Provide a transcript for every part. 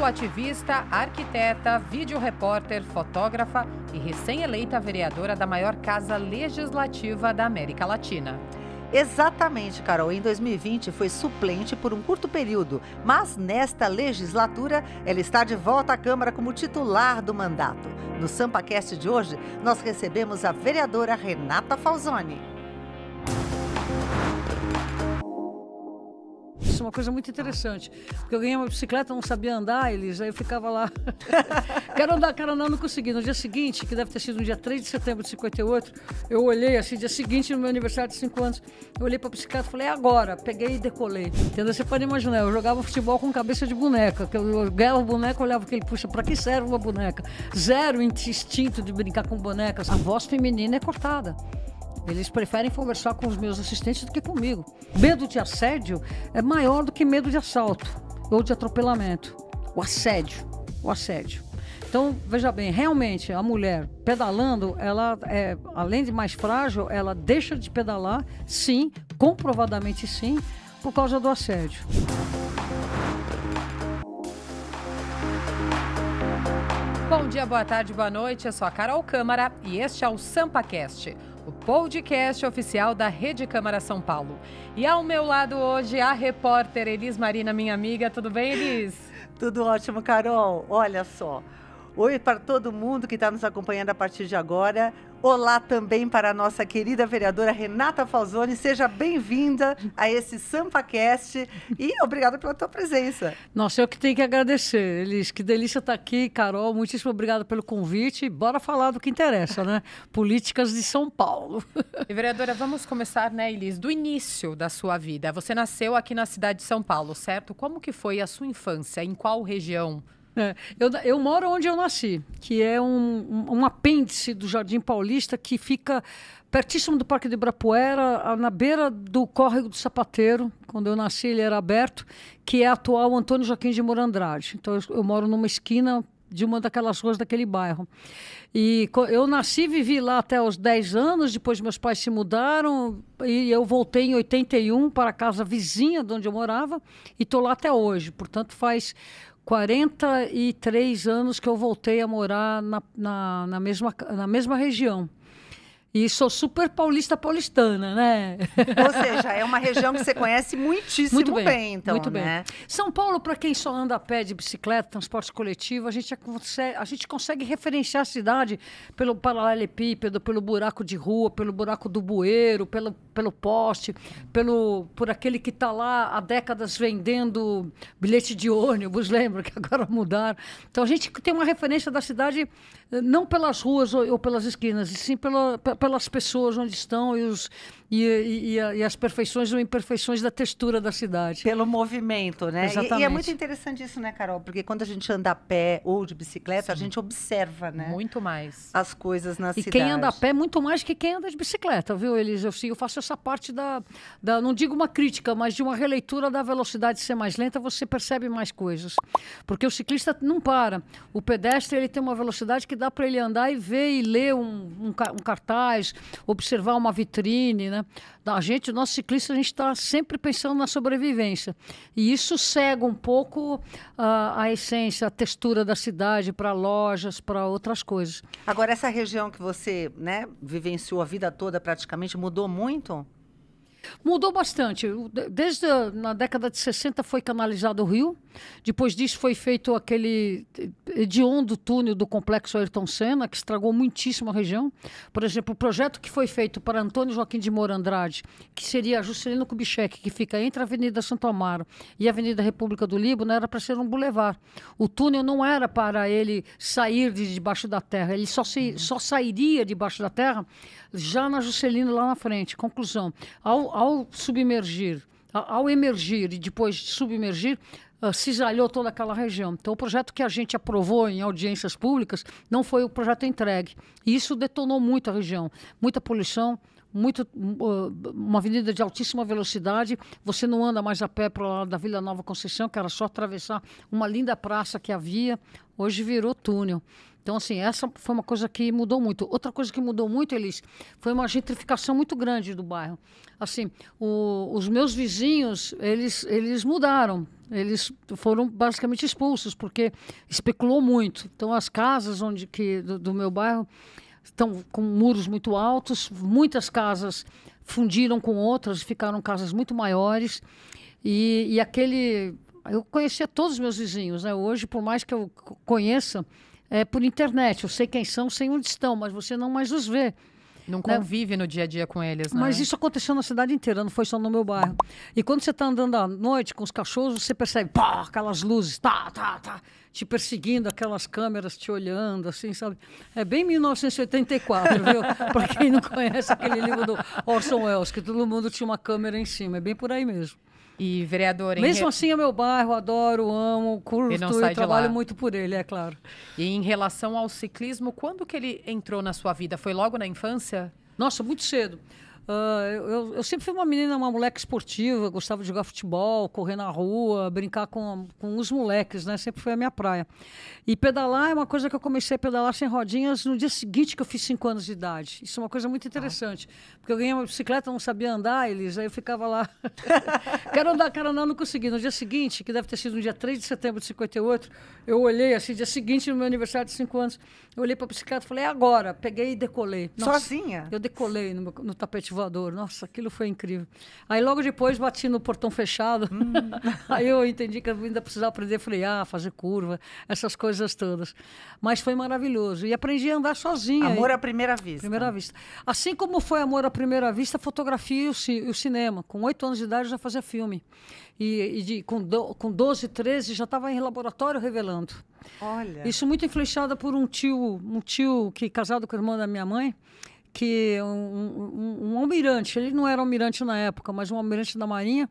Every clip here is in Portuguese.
ativista, arquiteta, vídeo-repórter, fotógrafa e recém-eleita vereadora da maior casa legislativa da América Latina. Exatamente, Carol. Em 2020 foi suplente por um curto período, mas nesta legislatura ela está de volta à Câmara como titular do mandato. No SampaCast de hoje, nós recebemos a vereadora Renata Falzoni. Isso é uma coisa muito interessante, porque eu ganhei uma bicicleta, não sabia andar, Elis, aí eu ficava lá, quero andar, não consegui. No dia seguinte, que deve ter sido no dia 3 de setembro de 58, eu olhei assim, dia seguinte, no meu aniversário de 5 anos, eu olhei pra bicicleta e falei, é agora, peguei e decolei. Entendeu? Você pode imaginar, eu jogava futebol com cabeça de boneca, que eu ganhava o boneco, olhava aquele, puxa, pra que serve uma boneca? Zero instinto de brincar com bonecas. A voz feminina é cortada. Eles preferem conversar com os meus assistentes do que comigo. Medo de assédio é maior do que medo de assalto ou de atropelamento. O assédio. Então, veja bem, realmente a mulher pedalando, ela é, além de mais frágil, ela deixa de pedalar, sim, comprovadamente sim, por causa do assédio. Bom dia, boa tarde, boa noite. Eu sou a Carol Câmara e este é o SampaCast, o podcast oficial da Rede Câmara São Paulo. E ao meu lado hoje a repórter Elis Marina, minha amiga. Tudo bem, Elis? Tudo ótimo, Carol. Olha só. Oi para todo mundo que está nos acompanhando a partir de agora. Olá também para a nossa querida vereadora Renata Falzoni. Seja bem-vinda a esse SampaCast e obrigada pela tua presença. Nossa, eu que tenho que agradecer, Elis. Que delícia estar aqui, Carol. Muitíssimo obrigada pelo convite. Bora falar do que interessa, né? Políticas de São Paulo. E, vereadora, vamos começar, né, Elis, do início da sua vida. Você nasceu aqui na cidade de São Paulo, certo? Como que foi a sua infância? Em qual região? Eu moro onde eu nasci, que é um apêndice do Jardim Paulista que fica pertíssimo do Parque de Ibirapuera, na beira do Córrego do Sapateiro. Quando eu nasci ele era aberto, que é a atual Antônio Joaquim de Moura Andrade. Então eu moro numa esquina de uma daquelas ruas daquele bairro. E eu nasci e vivi lá até os 10 anos, depois meus pais se mudaram e eu voltei em 81 para a casa vizinha de onde eu morava e estou lá até hoje. Portanto, faz 43 anos que eu voltei a morar na mesma região. E sou super paulistana, né? Ou seja, é uma região que você conhece muitíssimo bem, então, muito bem. né? São Paulo, para quem só anda a pé de bicicleta, transporte coletivo, a gente consegue referenciar a cidade pelo paralelepípedo, pelo buraco de rua, pelo buraco do bueiro, pelo poste, por aquele que está lá há décadas vendendo bilhete de ônibus, lembra? Que agora mudaram. Então, a gente tem uma referência da cidade não pelas ruas ou pelas esquinas, e sim pelas pessoas onde estão e as perfeições ou imperfeições da textura da cidade. Pelo movimento, né? Exatamente. E é muito interessante isso, né, Carol? Porque quando a gente anda a pé ou de bicicleta, a gente observa, né? Muito mais. As coisas na cidade. E quem anda a pé muito mais que quem anda de bicicleta, viu, Elis? Eu faço essa parte não digo uma crítica, mas de uma releitura da velocidade ser mais lenta, você percebe mais coisas. Porque o ciclista não para. O pedestre, ele tem uma velocidade que dá para ele andar e ver e ler um cartaz, observar uma vitrine, né? O nosso ciclista, a gente está sempre pensando na sobrevivência. E isso cega um pouco a essência, a textura da cidade para lojas, para outras coisas. Agora, essa região que você, né, vivenciou a vida toda praticamente, mudou muito? Mudou bastante. Desde na década de 60 foi canalizado o rio. Depois disso foi feito aquele hediondo túnel do Complexo Ayrton Senna, que estragou muitíssimo a região. Por exemplo, o projeto que foi feito para Antônio Joaquim de Moura Andrade, que seria Juscelino Kubitschek, que fica entre a Avenida Santo Amaro e a Avenida República do Líbano, era para ser um bulevar. O túnel não era para ele sair de debaixo da terra, ele só sairia debaixo da terra já na Juscelino, lá na frente. Conclusão, ao emergir e depois submergir, cisalhou toda aquela região. Então, o projeto que a gente aprovou em audiências públicas não foi o projeto entregue. E isso detonou muito a região. Muita poluição, uma avenida de altíssima velocidade. Você não anda mais a pé para lá da Vila Nova Conceição, que era só atravessar uma linda praça que havia. Hoje virou túnel. Então, assim, essa foi uma coisa que mudou muito. Outra coisa que mudou muito, Elis, foi uma gentrificação muito grande do bairro. Assim, os meus vizinhos, eles mudaram. eles foram basicamente expulsos, porque especulou muito. Então, as casas do meu bairro estão com muros muito altos, muitas casas fundiram com outras, ficaram casas muito maiores. E eu conhecia todos os meus vizinhos, né? Hoje, por mais que eu conheça, é por internet. Eu sei quem são, sei onde estão, mas você não mais os vê. Não convive no dia a dia com eles, né? Mas isso aconteceu na cidade inteira, não foi só no meu bairro. E quando você está andando à noite com os cachorros, você percebe, pá, aquelas luzes, te perseguindo, aquelas câmeras te olhando, assim, sabe? É bem 1984, viu? Para quem não conhece aquele livro do Orson Welles, que todo mundo tinha uma câmera em cima. É bem por aí mesmo. E, vereador... Mesmo assim, é meu bairro, adoro, amo, curto e trabalho muito por ele, é claro. E em relação ao ciclismo, quando que ele entrou na sua vida? Foi logo na infância? Nossa, muito cedo. Eu sempre fui uma menina, uma moleque esportiva, gostava de jogar futebol, correr na rua, brincar com os moleques, né? Sempre foi a minha praia. E pedalar é uma coisa que eu comecei a pedalar sem rodinhas no dia seguinte que eu fiz 5 anos de idade. Isso é uma coisa muito interessante. Porque eu ganhei uma bicicleta, não sabia andar, Elis, aí eu ficava lá. quero andar, não consegui. No dia seguinte, que deve ter sido no dia 3 de setembro de 58, eu olhei assim, dia seguinte, no meu aniversário de 5 anos, eu olhei para a bicicleta e falei, é agora. Peguei e decolei. Nossa, sozinha? Eu decolei no tapete voador. Nossa, aquilo foi incrível. Aí logo depois bati no portão fechado. Aí eu entendi que eu ainda precisava aprender a frear, fazer curva, essas coisas todas. Mas foi maravilhoso. E aprendi a andar sozinha. Amor à primeira vista. Primeira vista. Assim como foi amor à primeira vista, a fotografia e o cinema. Com 8 anos de idade eu já fazia filme. Com 12, 13 já estava em laboratório revelando. Olha. Isso muito influenciado por um tio que casado com a irmã da minha mãe, que um almirante, ele não era almirante na época, mas um almirante da Marinha,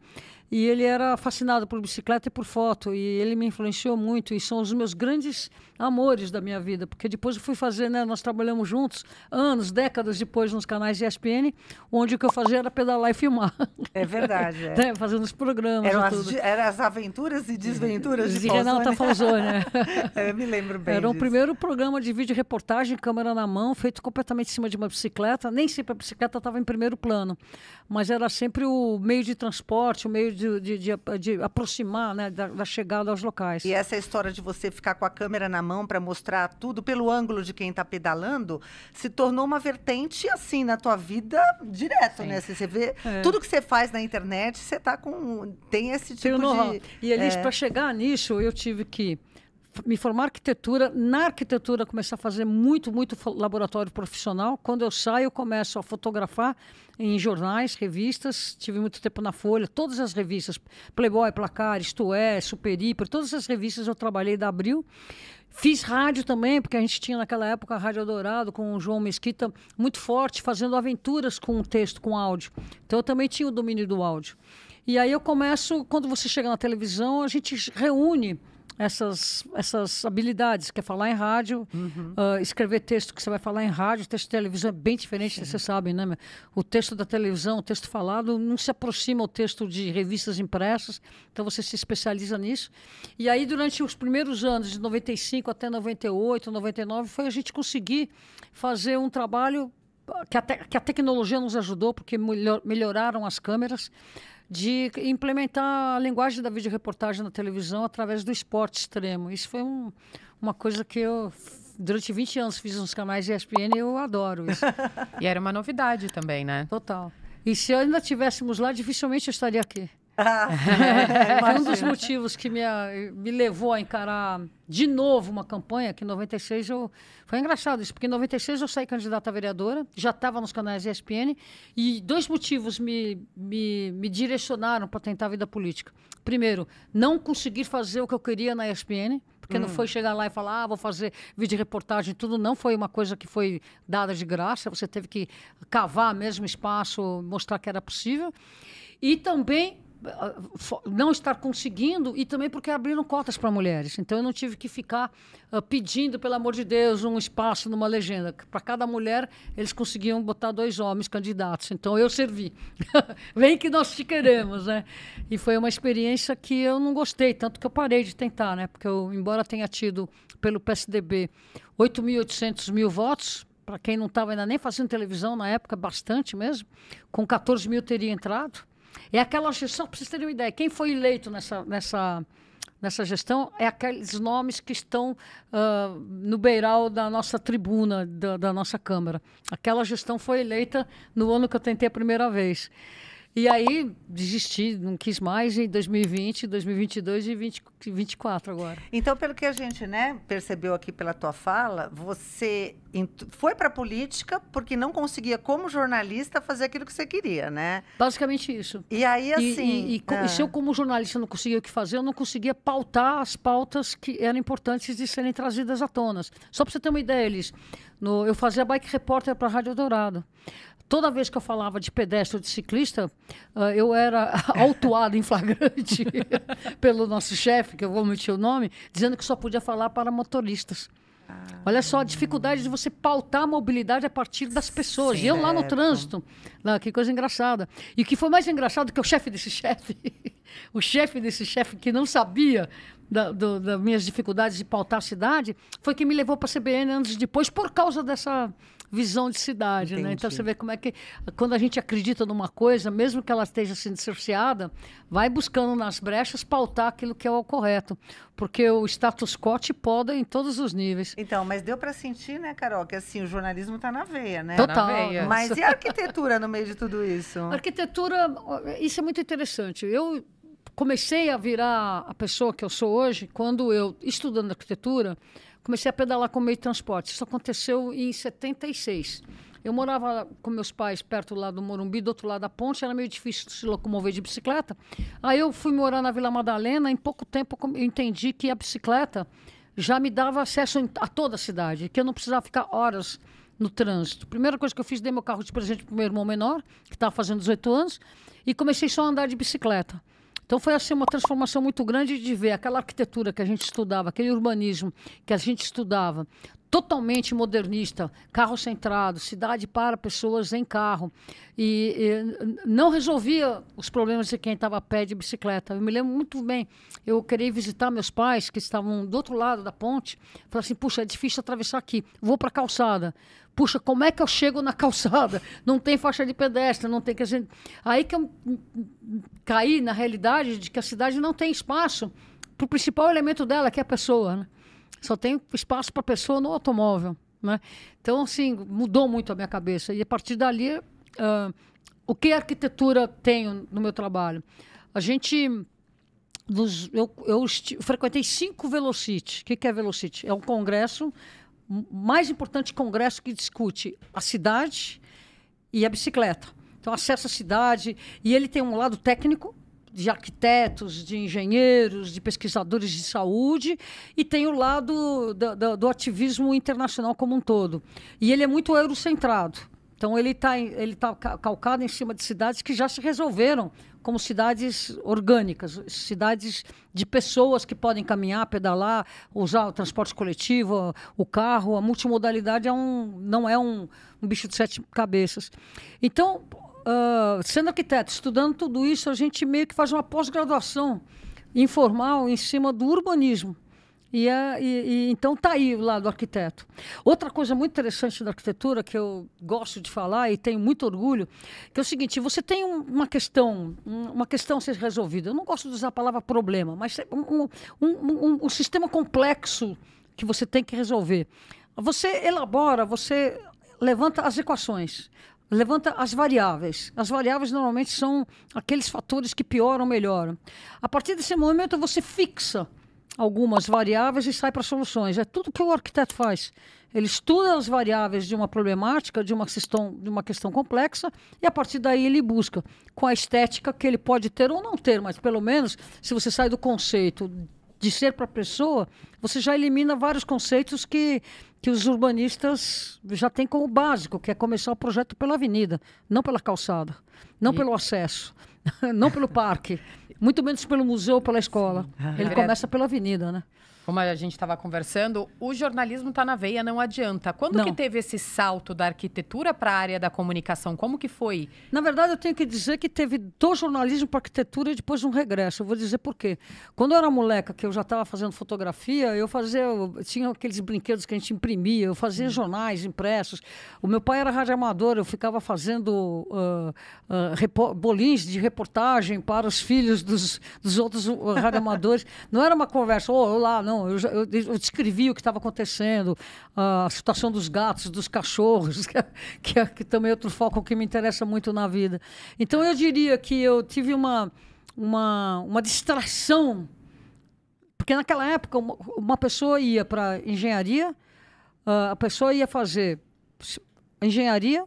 e ele era fascinado por bicicleta e por foto, e ele me influenciou muito, e são os meus grandes amores da minha vida, porque depois eu fui fazer, né, nós trabalhamos juntos, anos, décadas depois, nos canais de ESPN, onde o que eu fazia era pedalar e filmar. É verdade, é. Né, fazendo os programas Eram as aventuras e desventuras de Renata Falzoni. Eu me lembro bem Era o disso. primeiro programa de vídeo reportagem, câmera na mão, feito completamente em cima de uma bicicleta. Nem sempre a bicicleta estava em primeiro plano, mas era sempre o meio de transporte, o meio de aproximar, né, da chegada aos locais. E essa história de você ficar com a câmera na mão para mostrar tudo pelo ângulo de quem está pedalando se tornou uma vertente assim na tua vida direto, né? Você vê tudo que você faz na internet, você tem esse tipo de... E Elis, para chegar nisso, eu tive que me formar em arquitetura. Na arquitetura, começar a fazer muito laboratório profissional. Quando eu saio, eu começo a fotografar em jornais, revistas. Tive muito tempo na Folha, todas as revistas. Playboy, Placar, Isto É, Super Hiper, todas as revistas eu trabalhei da Abril. Fiz rádio também, porque a gente tinha naquela época a Rádio Eldorado com o João Mesquita muito forte, fazendo aventuras com texto, com áudio. Então eu também tinha o domínio do áudio. E aí eu começo, quando você chega na televisão, a gente reúne essas habilidades, que é falar em rádio, escrever texto que você vai falar em rádio. Texto de televisão é bem diferente, vocês sabem, né? O texto da televisão, o texto falado, não se aproxima ao texto de revistas impressas, então você se especializa nisso. E aí, durante os primeiros anos, de 95 até 98, 99, foi a gente conseguir fazer um trabalho que a tecnologia nos ajudou, porque melhoraram as câmeras, de implementar a linguagem da videoreportagem na televisão através do esporte extremo. Isso foi uma coisa que eu, durante 20 anos, fiz nos canais de ESPN e eu adoro isso. E era uma novidade também, né? Total. E se ainda estivéssemos lá, dificilmente eu estaria aqui. Foi um dos motivos que me levou a encarar de novo uma campanha, que em 96 foi engraçado isso, porque em 96 eu saí candidata a vereadora, já estava nos canais de ESPN, e 2 motivos me direcionaram para tentar a vida política. Primeiro, não conseguir fazer o que eu queria na ESPN, porque não foi chegar lá e falar, vou fazer vídeo reportagem, tudo não foi uma coisa que foi dada de graça, você teve que cavar mesmo espaço, mostrar que era possível. E também não estar conseguindo, e também porque abriram cotas para mulheres. Então eu não tive que ficar pedindo, pelo amor de Deus, um espaço numa legenda. Para cada mulher, eles conseguiam botar 2 homens candidatos. Então eu servi. Vem que nós te queremos, né? E foi uma experiência que eu não gostei, tanto que eu parei de tentar, né? Porque eu, embora tenha tido, pelo PSDB, 8.800 votos, para quem não estava ainda nem fazendo televisão na época, bastante mesmo, com 14 mil teria entrado. É aquela gestão, para vocês terem uma ideia, quem foi eleito nessa gestão é aqueles nomes que estão no beiral da nossa tribuna, da nossa Câmara. Aquela gestão foi eleita no ano que eu tentei a primeira vez. E aí, desisti, não quis mais em 2020, 2022 e 2024 agora. Então, pelo que a gente, né, percebeu aqui pela tua fala, você foi para a política porque não conseguia, como jornalista, fazer aquilo que você queria, né? Basicamente isso. E aí, assim... E se eu, como jornalista, não conseguia o que fazer, eu não conseguia pautar as pautas que eram importantes de serem trazidas à tona. Só para você ter uma ideia, Elis, eu fazia bike repórter para a Rádio Dourado. Toda vez que eu falava de pedestre ou de ciclista, eu era autuado em flagrante pelo nosso chefe, que eu vou omitir o nome, dizendo que só podia falar para motoristas. Olha só a dificuldade de você pautar a mobilidade a partir das pessoas. E eu lá no trânsito, que coisa engraçada. E o que foi mais engraçado que o chefe desse chefe, o chefe desse chefe que não sabia das minhas dificuldades de pautar a cidade, foi que me levou para a CBN anos depois por causa dessa visão de cidade, né? Então você vê como é que quando a gente acredita numa coisa, mesmo que ela esteja sendo cerceada, vai buscando nas brechas pautar aquilo que é o correto, porque o status quo te poda em todos os níveis. Então, mas deu para sentir, né, Carol, que assim o jornalismo está na veia, né? Total. Na veia. Mas e a arquitetura no meio de tudo isso? A arquitetura, isso é muito interessante. Eu comecei a virar a pessoa que eu sou hoje quando eu, estudando arquitetura, comecei a pedalar com meio de transporte. Isso aconteceu em 76. Eu morava com meus pais perto lá do Morumbi, do outro lado da ponte, era meio difícil se locomover de bicicleta. Aí eu fui morar na Vila Madalena, em pouco tempo eu entendi que a bicicleta já me dava acesso a toda a cidade, que eu não precisava ficar horas no trânsito. Primeira coisa que eu fiz, dei meu carro de presente para o meu irmão menor, que estava fazendo 18 anos, e comecei só a andar de bicicleta. Então foi assim uma transformação muito grande de ver aquela arquitetura que a gente estudava, aquele urbanismo que a gente estudava, totalmente modernista, carro centrado, cidade para pessoas em carro. E não resolvia os problemas de quem estava a pé de bicicleta. Eu me lembro muito bem, eu queria visitar meus pais, que estavam do outro lado da ponte. Falei assim, puxa, é difícil atravessar aqui, vou para a calçada. Puxa, como é que eu chego na calçada? Não tem faixa de pedestre, não tem que a gente... Aí que eu caí na realidade de que a cidade não tem espaço para o principal elemento dela, que é a pessoa, né? Só tem espaço para a pessoa no automóvel, né? Então, assim, mudou muito a minha cabeça. E a partir dali, o que a arquitetura tem no meu trabalho? A gente... Eu frequentei 5 Velocity. O que é Velocity? É um congresso... mais importante congresso que discute a cidade e a bicicleta. Então, acesso à cidade, e ele tem um lado técnico, de arquitetos, de engenheiros, de pesquisadores de saúde, e tem o lado do ativismo internacional como um todo. E ele é muito eurocentrado. Então, ele tá calcado em cima de cidades que já se resolveram como cidades orgânicas, cidades de pessoas que podem caminhar, pedalar, usar o transporte coletivo, o carro. A multimodalidade não é um bicho de 7 cabeças. Então, sendo arquiteto, estudando tudo isso, a gente meio que faz uma pós-graduação informal em cima do urbanismo. Então está aí o lado do outra coisa muito interessante da arquitetura que eu gosto de falar e tenho muito orgulho, que é o seguinte: você tem uma questão a ser resolvida. Eu não gosto de usar a palavra problema, mas um sistema complexo que você tem que resolver. Você elabora, você levanta as equações, levanta as variáveis. As variáveis normalmente são aqueles fatores que pioram ou melhoram. A partir desse momento você fixa algumas variáveis e sai para soluções. É tudo que o arquiteto faz. Ele estuda as variáveis de uma problemática, de uma questão complexa, e a partir daí ele busca, com a estética que ele pode ter ou não ter, mas pelo menos, se você sai do conceito de ser para a pessoa, você já elimina vários conceitos que os urbanistas já têm como básico, que é começar o projeto pela avenida, não pela calçada, não pelo acesso, não pelo parque, muito menos pelo museu ou pela escola. Ele começa pela avenida, né? Como a gente estava conversando, o jornalismo está na veia, não adianta. Quando que teve esse salto da arquitetura para a área da comunicação? Como que foi? Na verdade, eu tenho que dizer que teve do jornalismo para a arquitetura e depois um regresso. Eu vou dizer por quê. Quando eu era moleca, que eu já estava fazendo fotografia, tinha aqueles brinquedos que a gente imprimia, eu fazia jornais impressos. O meu pai era radioamador, eu ficava fazendo bolins de reportagem para os filhos dos outros radioamadores. Não era uma conversa, olá, não. Eu descrevi o que estava acontecendo, a situação dos gatos, dos cachorros, que também é outro foco que me interessa muito na vida. Então, eu diria que eu tive uma distração, porque naquela época uma pessoa ia para engenharia, a pessoa ia fazer engenharia,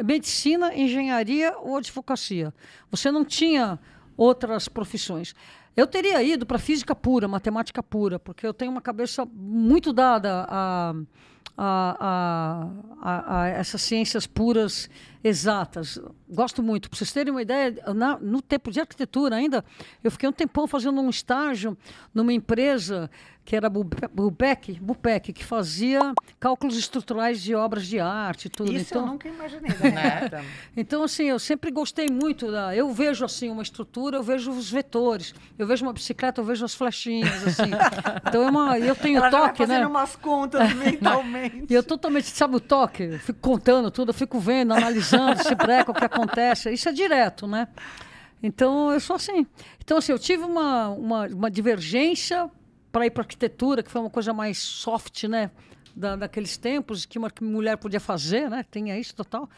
medicina, engenharia ou advocacia. Você não tinha outras profissões. Eu teria ido para física pura, matemática pura, porque eu tenho uma cabeça muito dada a essas ciências puras exatas. Gosto muito. Para vocês terem uma ideia, no tempo de arquitetura ainda, eu fiquei um tempão fazendo um estágio numa empresa que era Bupec, que fazia cálculos estruturais de obras de arte. Tudo. Isso então, eu nunca imaginei. Né? Então, assim, eu sempre gostei muito eu vejo, assim, uma estrutura, eu vejo os vetores. Eu vejo uma bicicleta, eu vejo as flechinhas, assim. Então, eu tenho Ela toque, já vai fazendo né? umas contas mentalmente. E eu totalmente, sabe o toque? Eu fico contando tudo, eu fico vendo, analisando se breca, o que acontece. Isso é direto, né? Então, eu sou assim. Então, assim, eu tive uma divergência para ir para arquitetura, que foi uma coisa mais soft, né? Daqueles tempos, que uma mulher podia fazer, né? Tinha isso, total.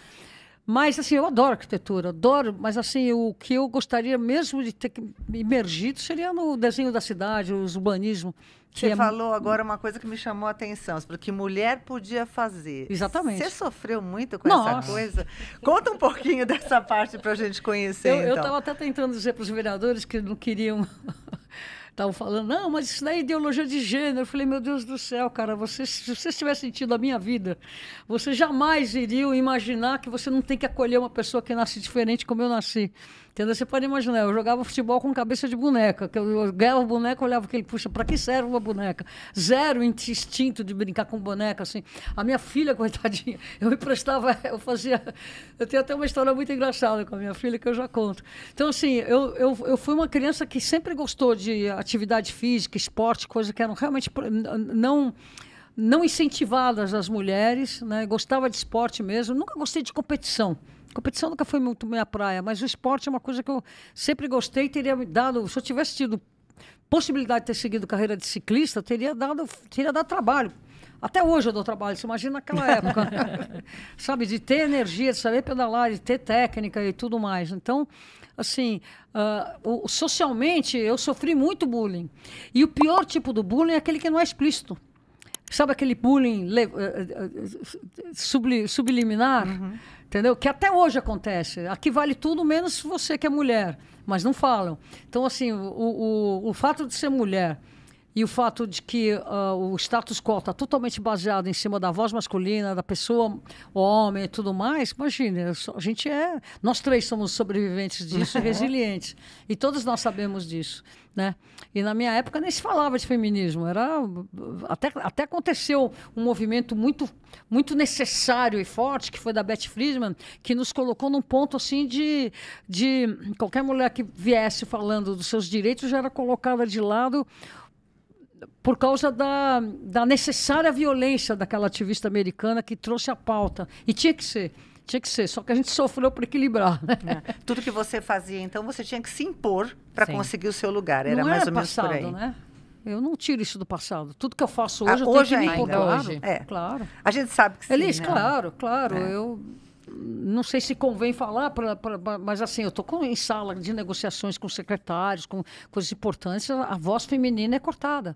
Mas, assim, eu adoro arquitetura, adoro, mas, assim, o que eu gostaria mesmo de ter imergido seria no desenho da cidade, o urbanismo. Você falou agora uma coisa que me chamou a atenção, porque mulher podia fazer. Exatamente. Você sofreu muito com essa coisa? Conta um pouquinho dessa parte para a gente conhecer, Eu então. estava até tentando dizer para os vereadores que não queriam... Estavam falando, não, mas isso daí é ideologia de gênero. Eu falei, meu Deus do céu, cara, se você tivesse sentido a minha vida, você jamais iria imaginar que você não tem que acolher uma pessoa que nasce diferente como eu nasci. Entendeu? Você pode imaginar, eu jogava futebol com cabeça de boneca, que eu ganhava boneca, olhava aquele, puxa, para que serve uma boneca? Zero instinto de brincar com boneca, assim. A minha filha, coitadinha, eu tenho até uma história muito engraçada com a minha filha, que eu já conto. Então, assim, eu fui uma criança que sempre gostou de atividade física, esporte, coisas que eram realmente não incentivadas às mulheres, né? Gostava de esporte mesmo, nunca gostei de competição. Competição nunca foi muito minha praia, mas o esporte é uma coisa que eu sempre gostei e teria me dado... Se eu tivesse tido possibilidade de ter seguido carreira de ciclista, teria dado trabalho. Até hoje eu dou trabalho, você imagina naquela época. Sabe, de ter energia, de saber pedalar, de ter técnica e tudo mais. Então, assim, socialmente eu sofri muito bullying. E o pior tipo do bullying é aquele que não é explícito. Sabe aquele bullying subliminar? Uhum. Entendeu? Que até hoje acontece. Aqui vale tudo, menos você que é mulher. Mas não falam. Então, assim, o fato de ser mulher e o fato de que o status quo está totalmente baseado em cima da voz masculina, da pessoa, o homem e tudo mais, imagina, nós três somos sobreviventes disso, resilientes. E todos nós sabemos disso, né? E na minha época nem se falava de feminismo. Até aconteceu um movimento muito, muito necessário e forte, que foi da Beth Friedman, que nos colocou num ponto assim de qualquer mulher que viesse falando dos seus direitos já era colocada de lado por causa da necessária violência daquela ativista americana que trouxe a pauta. E tinha que ser, só que a gente sofreu para equilibrar. Né? Tudo que você fazia, então, você tinha que se impor para conseguir o seu lugar. Era mais ou menos passado, por aí. Né? Eu não tiro isso do passado. Tudo que eu faço hoje, eu hoje tenho que me impor. Claro, claro. A gente sabe que sim, Elis, né? Claro. Eu não sei se convém falar, mas assim, eu estou em sala de negociações com secretários, com coisas importantes, a voz feminina é cortada.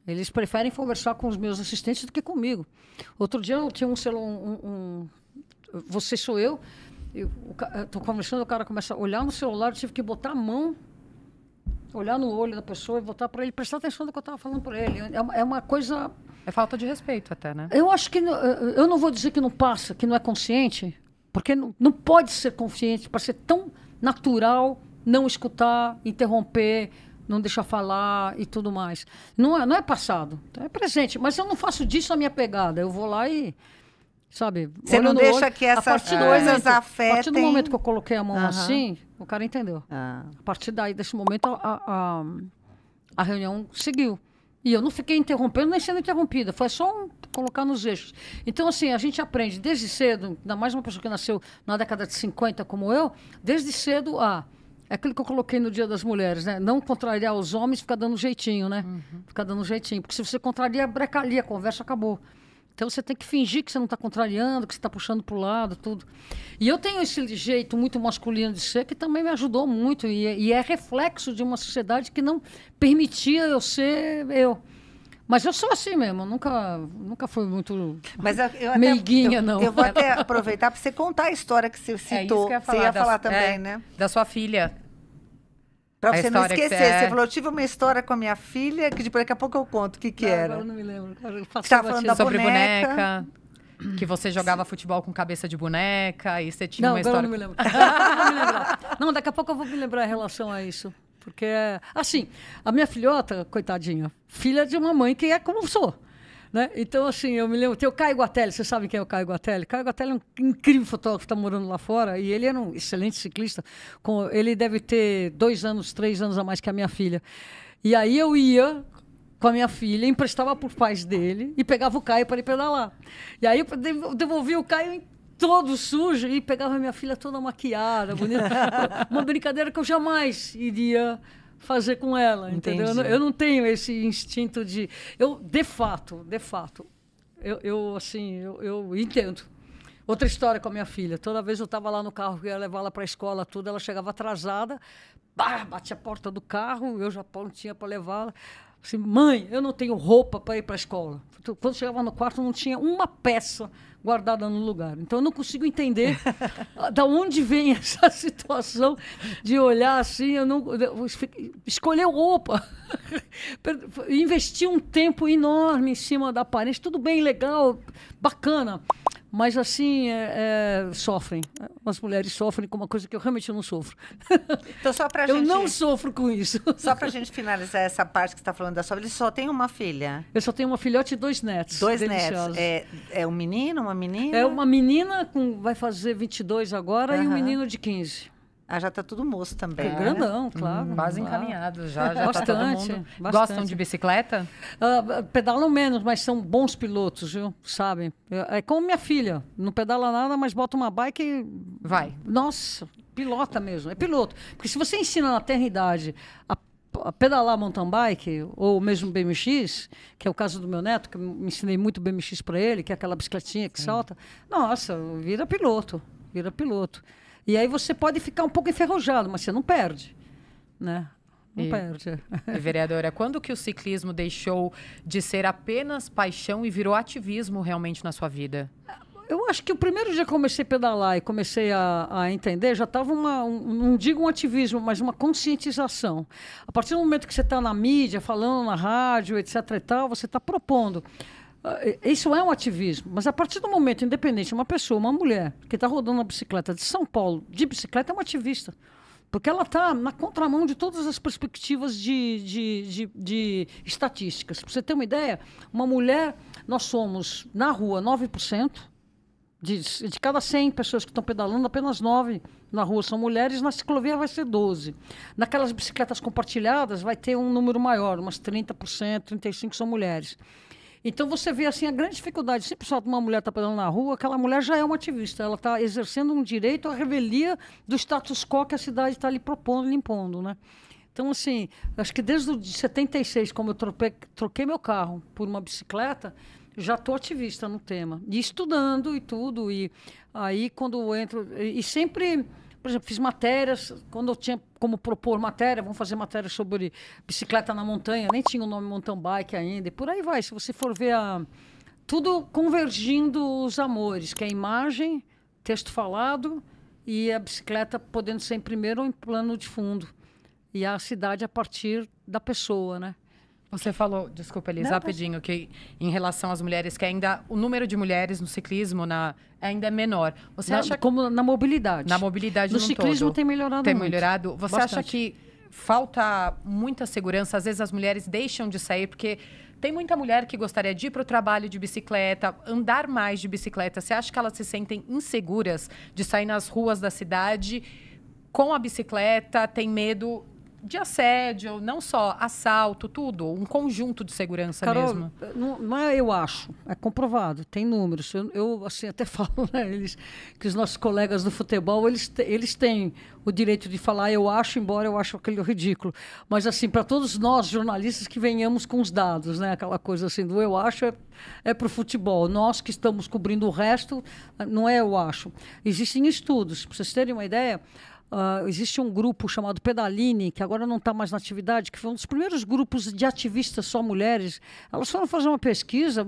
Eles preferem conversar com os meus assistentes do que comigo. Outro dia eu tinha um celular, você sou eu estou conversando, o cara começa a olhar no celular, eu tive que botar a mão, olhar no olho da pessoa e botar para ele prestar atenção no que eu estava falando para ele. É uma coisa... É falta de respeito até, né? Eu acho que... Eu não vou dizer que não passa, que não é consciente, porque não pode ser consciente para ser tão natural, não escutar, interromper, não deixa falar e tudo mais. Não é passado, é presente. Mas eu não faço disso a minha pegada. Eu vou lá e, sabe... Você não deixa que essas coisas afetem... A partir do momento que eu coloquei a mão assim, o cara entendeu. A partir daí, desse momento, a reunião seguiu. E eu não fiquei interrompendo nem sendo interrompida. Foi só colocar nos eixos. Então, assim, a gente aprende desde cedo, ainda mais uma pessoa que nasceu na década de 50 como eu, desde cedo é aquilo que eu coloquei no Dia das Mulheres, né? Não contrariar os homens, ficar dando jeitinho, né? Ficar dando jeitinho. Porque se você contraria, breca ali, a conversa acabou. Então, você tem que fingir que você não está contrariando, que você está puxando para o lado, tudo. E eu tenho esse jeito muito masculino de ser, que também me ajudou muito. E é reflexo de uma sociedade que não permitia eu ser eu. Mas eu sou assim mesmo, nunca fui muito meiguinha, não. Eu vou até aproveitar para você contar a história que você citou. Você ia falar também, né? Da sua filha. Para você não esquecer. Você falou, eu tive uma história com a minha filha, que depois daqui a pouco eu conto o que era. Agora eu não me lembro. Você estava falando da sobre boneca. Que você jogava futebol com cabeça de boneca e você tinha uma história... Não, agora eu não me lembro. Não, daqui a pouco eu vou me lembrar em relação a isso. Porque, assim, a minha filhota, coitadinha, filha de uma mãe que é como sou. Né? Então, assim, eu me lembro, tem o Caio Guatelli, você sabe quem é o Caio Guatelli? Caio Guatelli é um incrível fotógrafo que está morando lá fora e ele era um excelente ciclista. Ele deve ter 2 anos, 3 anos a mais que a minha filha. E aí eu ia com a minha filha, emprestava para os pais dele e pegava o Caio para ir pedalar. E aí eu devolvia o Caio todo sujo e pegava a minha filha toda maquiada, bonita. Uma brincadeira que eu jamais iria fazer com ela, entendeu? Eu não tenho esse instinto de... De fato, eu entendo. Outra história com a minha filha. Toda vez eu estava lá no carro, ia levar ela para a escola, tudo, ela chegava atrasada, batia a porta do carro, eu já prontinha para levá-la. Assim, mãe, eu não tenho roupa para ir para a escola. Quando chegava no quarto, não tinha uma peça guardada no lugar. Então, eu não consigo entender da onde vem essa situação de olhar assim, escolher roupa, investir um tempo enorme em cima da aparência, tudo bem, legal, bacana, mas assim, sofrem. As mulheres sofrem com uma coisa que eu realmente não sofro. Então, só pra eu não sofro com isso. Só pra gente finalizar essa parte que você está falando da sua filha, você só tem uma filha? Eu só tenho uma filhote e 2 netos. 2 netos. É um menino, uma menina? É uma menina, vai fazer 22 agora, e um menino de 15. Já está tudo moço também. É grandão, claro. Quase encaminhado já bastante, tá todo mundo. Bastante. Gostam de bicicleta? Pedalam menos, mas são bons pilotos, viu? Sabem? É como minha filha. Não pedala nada, mas bota uma bike e... Vai. Nossa, pilota mesmo. É piloto. Porque se você ensina na tenra idade a pedalar mountain bike, ou mesmo BMX, que é o caso do meu neto, que eu me ensinei muito BMX para ele, que é aquela bicicletinha que salta. Nossa, vira piloto. E aí você pode ficar um pouco enferrujado, mas você não perde, né? Não perde. E, vereadora, quando que o ciclismo deixou de ser apenas paixão e virou ativismo realmente na sua vida? Eu acho que o primeiro dia que eu comecei a pedalar e comecei a entender, já estava não digo um ativismo, mas uma conscientização. A partir do momento que você está na mídia, falando na rádio, etc. e tal, você está propondo. Isso é um ativismo, mas a partir do momento, independente, uma pessoa, uma mulher, que está rodando uma bicicleta de São Paulo, de bicicleta, é uma ativista. Porque ela está na contramão de todas as perspectivas de estatísticas. Para você ter uma ideia, uma mulher, nós somos, na rua, 9%. De cada 100 pessoas que estão pedalando, apenas 9 na rua são mulheres, na ciclovia vai ser 12. Naquelas bicicletas compartilhadas vai ter um número maior, umas 30%, 35% são mulheres. Então você vê assim a grande dificuldade, sempre só uma mulher está pedalando na rua, aquela mulher já é uma ativista, ela está exercendo um direito à revelia do status quo que a cidade está lhe propondo, lhe impondo, né? Então, assim, acho que desde o de 76, como eu troquei meu carro por uma bicicleta, já estou ativista no tema. E estudando e tudo. E aí, quando eu entro... E sempre, por exemplo, fiz matérias. Quando eu tinha como propor matéria, vamos fazer matéria sobre bicicleta na montanha. Nem tinha o nome mountain bike ainda. E por aí vai. Se você for ver tudo convergindo os amores, que é a imagem, texto falado e a bicicleta podendo ser em primeiro ou em plano de fundo. E a cidade a partir da pessoa, né? Você falou, desculpa, Elisa, rapidinho, que em relação às mulheres, que ainda o número de mulheres no ciclismo ainda é menor. Você acha como na mobilidade? Na mobilidade no ciclismo todo, tem melhorado tem muito. melhorado. Você Bastante. acha que falta muita segurança, às vezes as mulheres deixam de sair, porque tem muita mulher que gostaria de ir para o trabalho de bicicleta, andar mais de bicicleta. Você acha que elas se sentem inseguras de sair nas ruas da cidade com a bicicleta, tem medo de assédio, não só assalto, tudo, um conjunto de segurança, Carol, mesmo? Não é eu acho, é comprovado, tem números. Eu assim, até falo, né, que os nossos colegas do futebol, eles têm o direito de falar eu acho, embora eu acho aquele ridículo. Mas assim, para todos nós, jornalistas, que venhamos com os dados, né, aquela coisa assim do eu acho é para o futebol. Nós que estamos cobrindo o resto, não é eu acho. Existem estudos, para vocês terem uma ideia. Existe um grupo chamado Pedaline, que agora não está mais na atividade, que foi um dos primeiros grupos de ativistas só mulheres. Elas foram fazer uma pesquisa,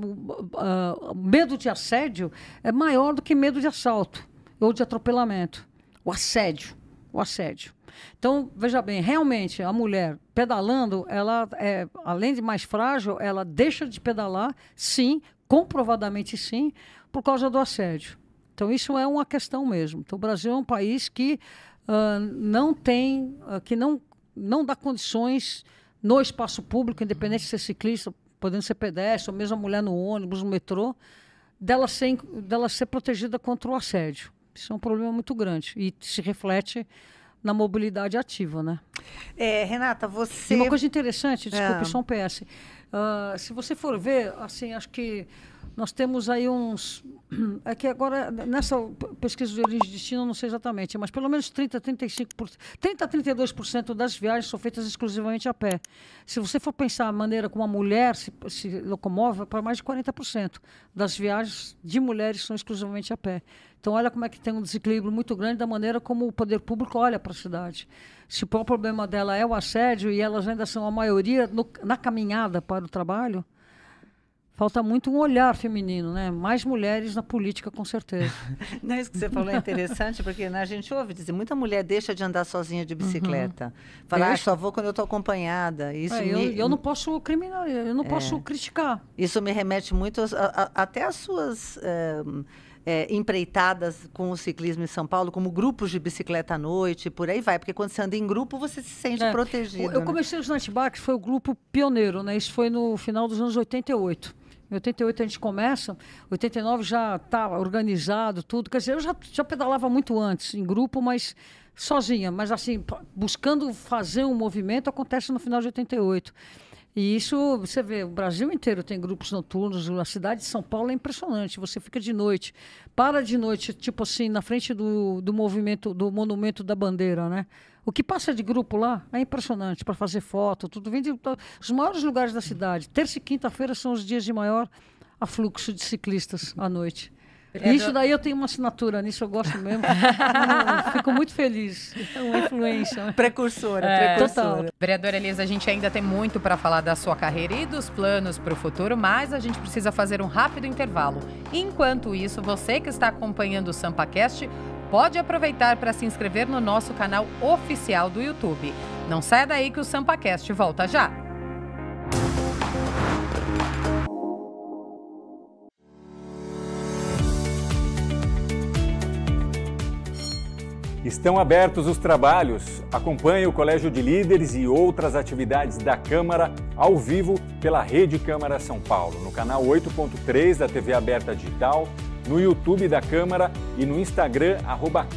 medo de assédio é maior do que medo de assalto ou de atropelamento. O assédio. Então, veja bem, realmente a mulher pedalando, ela além de mais frágil, ela deixa de pedalar, sim, comprovadamente sim, por causa do assédio. Então, isso é uma questão mesmo. Então, o Brasil é um país que não tem, que não dá condições no espaço público, independente de ser ciclista, podendo ser pedestre, ou mesmo a mulher no ônibus, no metrô, dela ser protegida contra o assédio. Isso é um problema muito grande e se reflete na mobilidade ativa, né? Renata, você... E uma coisa interessante, desculpe, só um PS. Se você for ver, assim, acho que nós temos aí uns... É que agora, nessa pesquisa de origem e destino, não sei exatamente, mas pelo menos 30 a 32% das viagens são feitas exclusivamente a pé. Se você for pensar a maneira como a mulher se locomove, para mais de 40% das viagens de mulheres são exclusivamente a pé. Então, olha como é que tem um desequilíbrio muito grande da maneira como o poder público olha para a cidade. Se o problema dela é o assédio e elas ainda são a maioria na caminhada para o trabalho, falta muito um olhar feminino, né? Mais mulheres na política, com certeza. Não, isso que você falou é interessante, porque a gente ouve dizer, muita mulher deixa de andar sozinha de bicicleta. Fala, só vou quando eu estou acompanhada. Isso eu não posso eu não posso criticar. Isso me remete muito até às suas... empreitadas com o ciclismo em São Paulo, como grupos de bicicleta à noite, por aí vai, porque quando você anda em grupo, você se sente protegido. Eu comecei os Night Bikes, foi o grupo pioneiro, né? Isso foi no final dos anos 88. Em 88 a gente começa, 89 já está organizado, tudo. Quer dizer, eu já pedalava muito antes, em grupo, mas sozinha. Mas assim, buscando fazer um movimento, acontece no final de 88. E isso, você vê, o Brasil inteiro tem grupos noturnos, a cidade de São Paulo é impressionante, você fica de noite, para de noite, tipo assim, na frente do movimento, do Monumento da Bandeira, né? O que passa de grupo lá é impressionante, para fazer foto, tudo vem dos maiores lugares da cidade. Terça e quinta-feira são os dias de maior afluxo de ciclistas à noite. Isso daí eu tenho uma assinatura nisso, eu gosto mesmo. Fico muito feliz. É uma influência. Precursora. Total. Vereadora Elisa, a gente ainda tem muito para falar da sua carreira e dos planos para o futuro, mas a gente precisa fazer um rápido intervalo. Enquanto isso, você que está acompanhando o SampaCast, pode aproveitar para se inscrever no nosso canal oficial do YouTube. Não saia daí que o SampaCast volta já. Estão abertos os trabalhos. Acompanhe o Colégio de Líderes e outras atividades da Câmara ao vivo pela Rede Câmara São Paulo, no canal 8.3 da TV Aberta Digital, no YouTube da Câmara e no Instagram,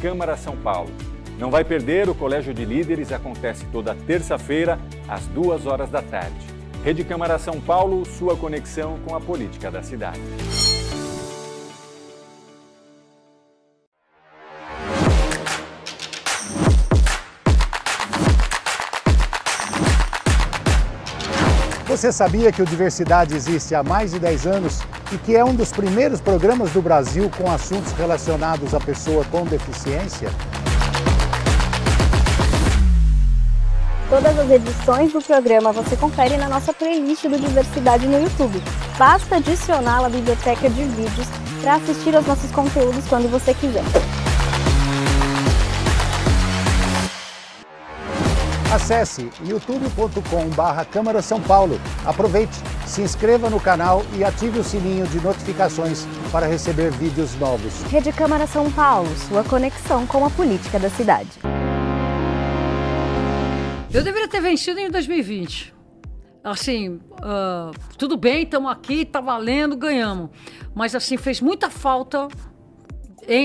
@Câmara São Paulo. Não vai perder, o Colégio de Líderes acontece toda terça-feira, às 2h da tarde. Rede Câmara São Paulo, sua conexão com a política da cidade. Você sabia que o Diversidade existe há mais de 10 anos e que é um dos primeiros programas do Brasil com assuntos relacionados à pessoa com deficiência? Todas as edições do programa você confere na nossa playlist do Diversidade no YouTube. Basta adicioná-la à biblioteca de vídeos para assistir aos nossos conteúdos quando você quiser. Acesse youtube.com/Câmara São Paulo. Aproveite, se inscreva no canal e ative o sininho de notificações para receber vídeos novos. Rede Câmara São Paulo, sua conexão com a política da cidade. Eu deveria ter vencido em 2020. Assim, tudo bem, estamos aqui, está valendo, ganhamos. Mas, assim, fez muita falta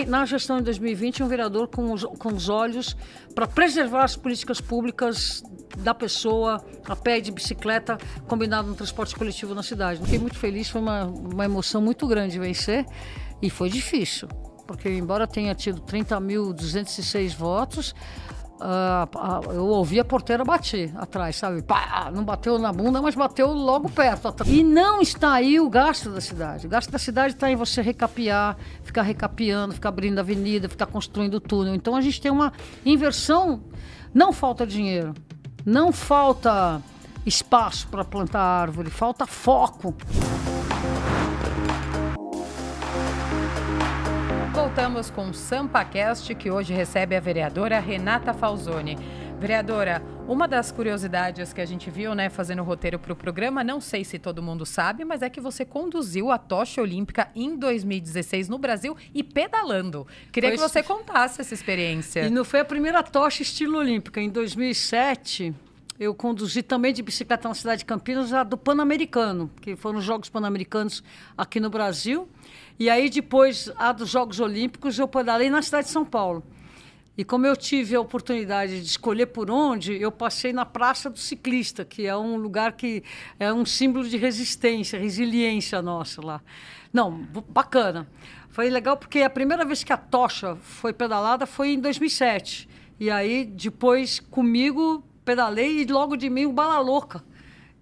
na gestão de 2020 um vereador com os olhos para preservar as políticas públicas da pessoa a pé e de bicicleta combinado no transporte coletivo na cidade. Fiquei muito feliz, foi uma emoção muito grande vencer e foi difícil, porque embora tenha tido 30.206 votos, eu ouvi a porteira bater atrás, sabe? Pá, não bateu na bunda, mas bateu logo perto. E não está aí o gasto da cidade. O gasto da cidade está em você recapear, ficar recapeando, ficar abrindo avenida, ficar construindo túnel. Então a gente tem uma inversão. Não falta dinheiro, não falta espaço para plantar árvore, falta foco. Voltamos com o SampaCast, que hoje recebe a vereadora Renata Falzoni. Vereadora, uma das curiosidades que a gente viu, né, fazendo o roteiro para o programa, não sei se todo mundo sabe, mas é que você conduziu a tocha olímpica em 2016 no Brasil e pedalando. Queria que você contasse essa experiência. E não foi a primeira tocha estilo olímpica. Em 2007... eu conduzi também de bicicleta na cidade de Campinas a do Pan-Americano, que foram os Jogos Pan-Americanos aqui no Brasil. E aí, depois, a dos Jogos Olímpicos, eu pedalei na cidade de São Paulo. E como eu tive a oportunidade de escolher por onde, eu passei na Praça do Ciclista, que é um lugar que é um símbolo de resistência, resiliência nossa lá. Não, bacana. Foi legal porque a primeira vez que a tocha foi pedalada foi em 2007. E aí, depois, comigo... pedalei e logo de mim o Bala Louca,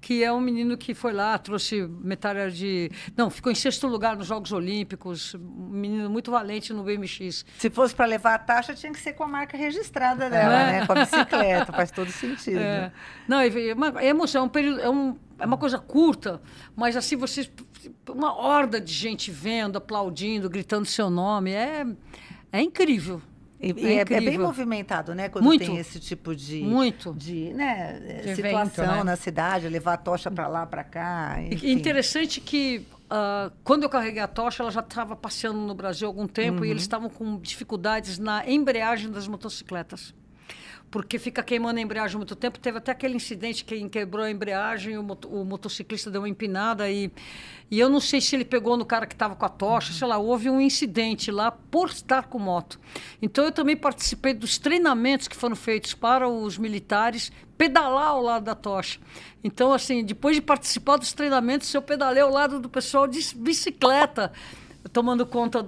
que é um menino que foi lá, trouxe medalha de... Não, ficou em 6º lugar nos Jogos Olímpicos, um menino muito valente no BMX. Se fosse para levar a taxa, tinha que ser com a marca registrada dela, né? Com a bicicleta, faz todo sentido. Não, é emoção, é uma coisa curta, mas assim, uma horda de gente vendo, aplaudindo, gritando seu nome, é incrível. É bem movimentado, né? Quando muito, tem esse tipo de evento, situação, né? Na cidade, levar a tocha para lá, para cá. Enfim. Interessante que quando eu carreguei a tocha, ela já estava passeando no Brasil há algum tempo e eles estavam com dificuldades na embreagem das motocicletas. Porque fica queimando a embreagem muito tempo. Teve até aquele incidente que quebrou a embreagem, o motociclista deu uma empinada e eu não sei se ele pegou no cara que estava com a tocha, sei lá, houve um incidente lá por estar com moto. Então, eu também participei dos treinamentos que foram feitos para os militares pedalar ao lado da tocha. Então, assim, depois de participar dos treinamentos, eu pedalei ao lado do pessoal de bicicleta, tomando conta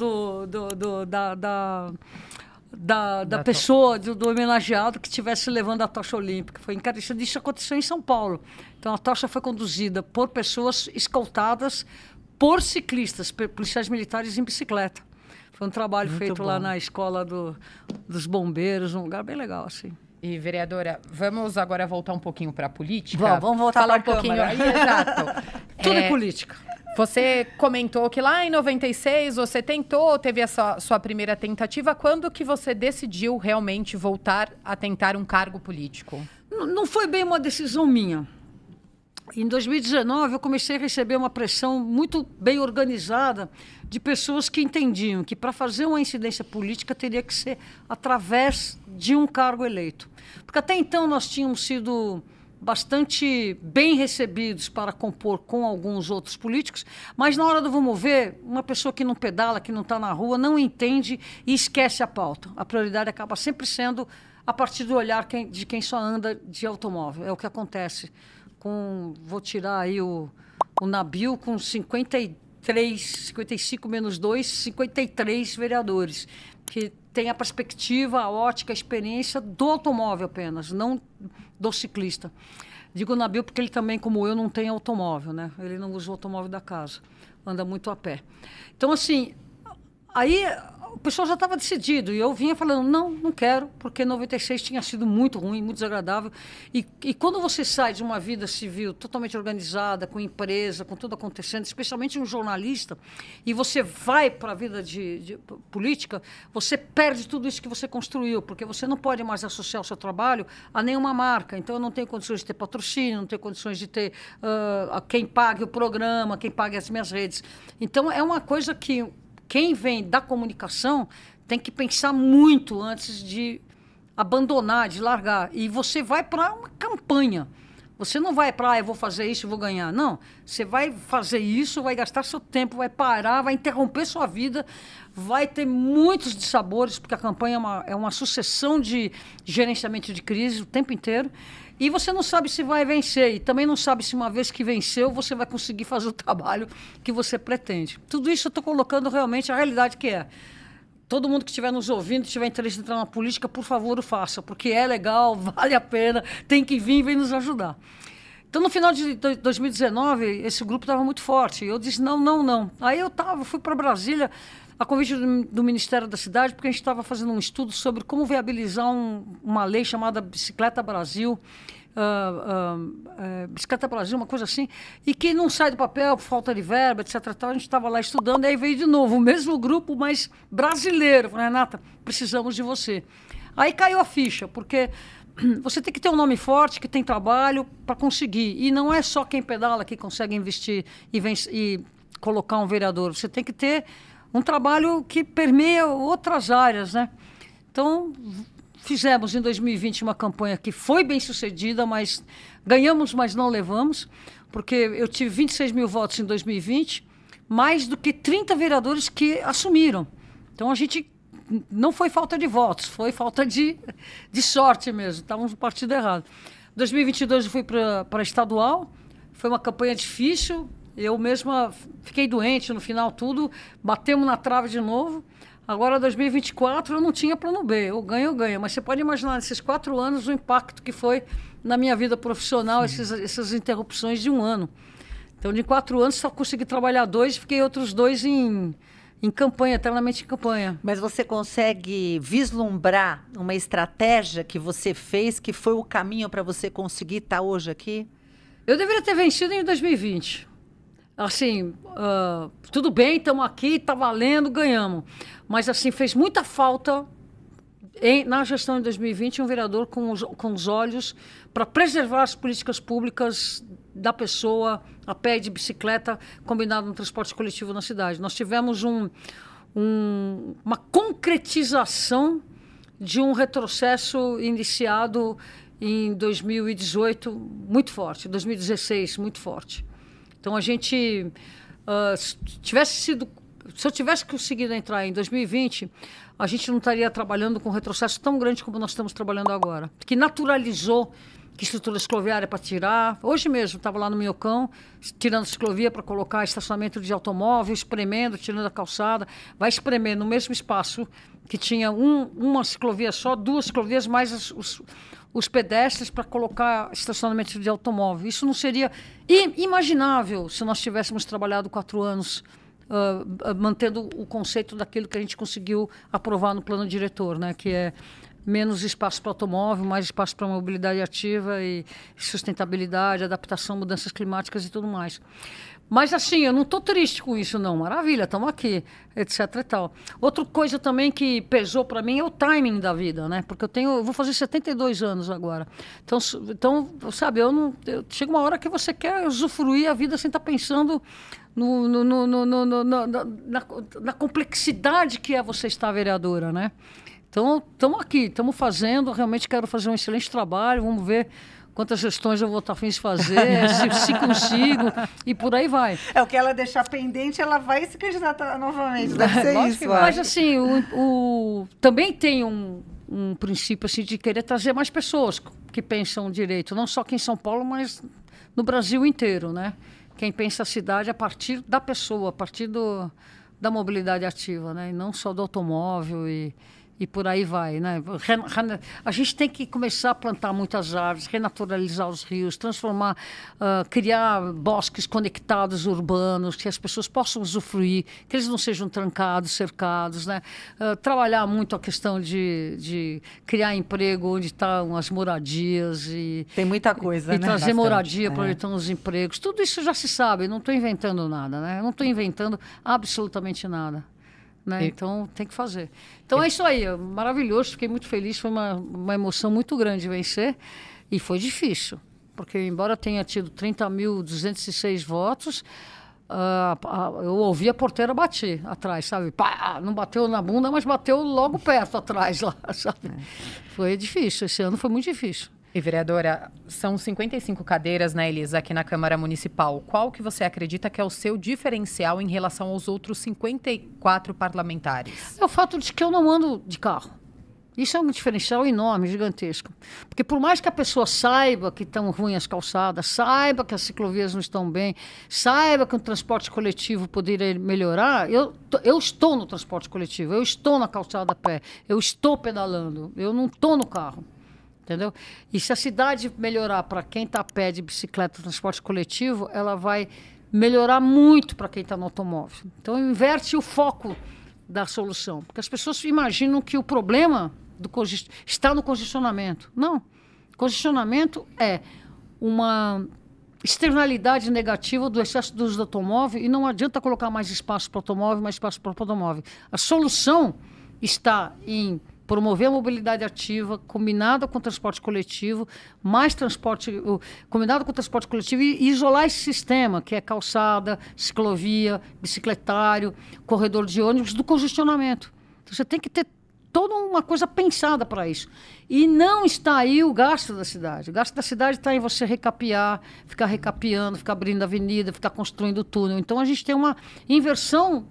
da pessoa, do homenageado que estivesse levando a tocha olímpica. Foi encarecida. Isso aconteceu em São Paulo. Então, a tocha foi conduzida por pessoas escoltadas por ciclistas, policiais militares em bicicleta. Foi um trabalho muito feito bom lá na escola dos bombeiros, um lugar bem legal, assim. E, vereadora, vamos agora voltar um pouquinho para a política? Vamos voltar para a Câmara. Exato. Tudo é política. Você comentou que lá em 96 você teve a sua primeira tentativa. Quando que você decidiu realmente voltar a tentar um cargo político? Não foi bem uma decisão minha. Em 2019, eu comecei a receber uma pressão muito bem organizada de pessoas que entendiam que para fazer uma incidência política teria que ser através de um cargo eleito. Porque até então nós tínhamos sido bastante bem recebidos para compor com alguns outros políticos, mas na hora do vamos ver, uma pessoa que não pedala, que não está na rua, não entende e esquece a pauta. A prioridade acaba sempre sendo a partir do olhar de quem só anda de automóvel. É o que acontece. Vou tirar aí o Nabil com 55 menos 2, 53 vereadores, que tem a perspectiva, a ótica, a experiência do automóvel apenas, não do ciclista. Digo Nabil porque ele também, como eu, não tem automóvel, né? Ele não usa o automóvel da casa, anda muito a pé. Então, assim, aí o pessoal já estava decidido e eu vinha falando, não quero, porque 96 tinha sido muito ruim, muito desagradável. E quando você sai de uma vida civil totalmente organizada, com empresa, com tudo acontecendo, especialmente um jornalista, e você vai para a vida de política, você perde tudo isso que você construiu, porque você não pode mais associar o seu trabalho a nenhuma marca. Então, eu não tenho condições de ter patrocínio, não tenho condições de ter quem pague o programa, quem pague as minhas redes. Então, é uma coisa que quem vem da comunicação tem que pensar muito antes de abandonar, de largar. E você vai para uma campanha. Você não vai para, eu vou fazer isso e vou ganhar. Não, você vai fazer isso, vai gastar seu tempo, vai parar, vai interromper sua vida, vai ter muitos dissabores, porque a campanha é uma sucessão de gerenciamento de crise o tempo inteiro. E você não sabe se vai vencer. E também não sabe se uma vez que venceu, você vai conseguir fazer o trabalho que você pretende. Tudo isso eu estou colocando realmente a realidade que é. Todo mundo que estiver nos ouvindo, tiver interesse em entrar na política, por favor, o faça. Porque é legal, vale a pena, tem que vir e vem nos ajudar. Então, no final de 2019, esse grupo estava muito forte. Eu disse, não. Aí eu fui para Brasília, a convite do Ministério da Cidade, porque a gente estava fazendo um estudo sobre como viabilizar uma lei chamada Bicicleta Brasil, Bicicleta Brasil, uma coisa assim, e que não sai do papel por falta de verba, etc. A gente estava lá estudando, e aí veio de novo o mesmo grupo, mas brasileiro. Eu falei, Renata, precisamos de você. Aí caiu a ficha, porque você tem que ter um nome forte, que tem trabalho para conseguir. E não é só quem pedala que consegue investir e colocar um vereador. Você tem que ter um trabalho que permeia outras áreas, né? Então, fizemos em 2020 uma campanha que foi bem sucedida, mas ganhamos, mas não levamos, porque eu tive 26 mil votos em 2020, mais do que 30 vereadores que assumiram. Então, a gente não foi falta de votos, foi falta de sorte mesmo. Estávamos no partido errado. Em 2022 eu fui para estadual, foi uma campanha difícil. Eu mesma fiquei doente no final, tudo, batemos na trave de novo. Agora, 2024, eu não tinha plano B. Eu ganho. Mas você pode imaginar, nesses 4 anos, o impacto que foi na minha vida profissional, essas interrupções de 1 ano. Então, de 4 anos, só consegui trabalhar 2 e fiquei outros 2 em campanha, eternamente em campanha. Mas você consegue vislumbrar uma estratégia que você fez, que foi o caminho para você conseguir estar hoje aqui? Eu deveria ter vencido em 2020. Assim, tudo bem, estamos aqui, está valendo, ganhamos. Mas, assim, fez muita falta na gestão de 2020 um vereador com os olhos para preservar as políticas públicas da pessoa a pé e de bicicleta combinado no transporte coletivo na cidade. Nós tivemos uma concretização de um retrocesso iniciado em 2018 muito forte, 2016 muito forte. Então, a gente, se eu tivesse conseguido entrar em 2020, a gente não estaria trabalhando com um retrocesso tão grande como nós estamos trabalhando agora, que naturalizou que estrutura cicloviária para tirar. Hoje mesmo, estava lá no Minhocão, tirando ciclovia para colocar estacionamento de automóvel, espremendo, tirando a calçada. Vai espremer no mesmo espaço que tinha uma ciclovia só, 2 ciclovias, mais os pedestres para colocar estacionamento de automóvel. Isso não seria imaginável se nós tivéssemos trabalhado 4 anos mantendo o conceito daquilo que a gente conseguiu aprovar no plano diretor, né? Que é menos espaço para automóvel, mais espaço para mobilidade ativa e sustentabilidade, adaptação, mudanças climáticas e tudo mais. Mas, assim, eu não estou triste com isso, não. Maravilha, estamos aqui, etc e tal. Outra coisa também que pesou para mim é o timing da vida, né? Porque eu vou fazer 72 anos agora. Então sabe, chega uma hora que você quer usufruir a vida sem estar pensando na complexidade que é você estar vereadora, né? Então, estamos aqui, estamos fazendo. Realmente quero fazer um excelente trabalho. Vamos ver quantas gestões eu vou estar afim de fazer, se consigo, e por aí vai. É o que ela deixar pendente, ela vai se candidatar novamente. Deve ser isso. Mas, assim, também tem um princípio assim, de querer trazer mais pessoas que pensam direito, não só aqui em São Paulo, mas no Brasil inteiro, né? Quem pensa a cidade a partir da pessoa, a partir da mobilidade ativa, né? E não só do automóvel e por aí vai, né? A gente tem que começar a plantar muitas árvores, renaturalizar os rios, transformar, criar bosques conectados urbanos, que as pessoas possam usufruir, que eles não sejam trancados, cercados, né? Trabalhar muito a questão de criar emprego onde estão as moradias e tem muita coisa, e né? trazer Bastante. Moradia para onde estão os empregos. Tudo isso já se sabe, não estou inventando nada, né? Eu não estou inventando absolutamente nada. Né? Então, tem que fazer. Então, é isso aí. Maravilhoso. Fiquei muito feliz. Foi uma emoção muito grande vencer. E foi difícil. Porque, embora tenha tido 30.206 votos, eu ouvi a porteira bater atrás, sabe? Pá, não bateu na bunda, mas bateu logo perto atrás lá, sabe? Foi difícil, esse ano foi muito difícil. E, vereadora, são 55 cadeiras, né, Elisa, aqui na Câmara Municipal. Qual que você acredita que é o seu diferencial em relação aos outros 54 parlamentares? É o fato de que eu não ando de carro. Isso é um diferencial enorme, gigantesco. Porque por mais que a pessoa saiba que estão ruins as calçadas, saiba que as ciclovias não estão bem, saiba que o transporte coletivo poderia melhorar, eu estou no transporte coletivo, eu estou na calçada a pé, eu estou pedalando, eu não estou no carro. Entendeu? E se a cidade melhorar para quem está a pé, de bicicleta, transporte coletivo, ela vai melhorar muito para quem está no automóvel. Então, inverte o foco da solução. Porque as pessoas imaginam que o problema está no congestionamento. Não. Congestionamento é uma externalidade negativa do excesso do uso do automóvel e não adianta colocar mais espaço para o automóvel, mais espaço para o automóvel. A solução está em promover a mobilidade ativa, combinada com o transporte coletivo, combinado com o transporte coletivo e isolar esse sistema, que é calçada, ciclovia, bicicletário, corredor de ônibus, do congestionamento. Então, você tem que ter toda uma coisa pensada para isso. E não está aí o gasto da cidade. O gasto da cidade está em você recapear, ficar recapeando, ficar abrindo avenida, ficar construindo túnel. Então, a gente tem uma inversão.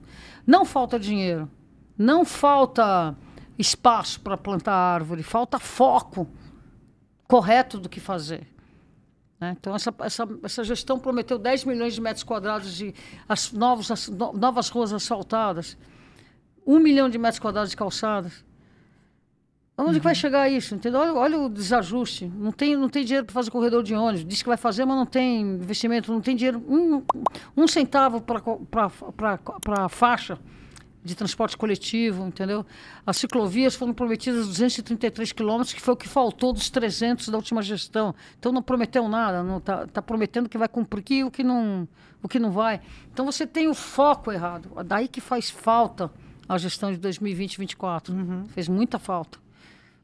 Não falta dinheiro, não falta espaço para plantar árvore, falta foco correto do que fazer. Né? Então, essa gestão prometeu 10 milhões de metros quadrados de novas ruas asfaltadas, 1 milhão de metros quadrados de calçadas. Onde que vai chegar isso? Entendeu? Olha o desajuste. Não tem dinheiro para fazer corredor de ônibus. Diz que vai fazer, mas não tem investimento, não tem dinheiro, um centavo para a faixa de transporte coletivo, entendeu? As ciclovias foram prometidas 233 quilômetros, que foi o que faltou dos 300 da última gestão. Então não prometeu nada, não tá prometendo que vai cumprir o que não vai. Então você tem o foco errado. Daí que faz falta a gestão de 2020 e 2024. Fez muita falta.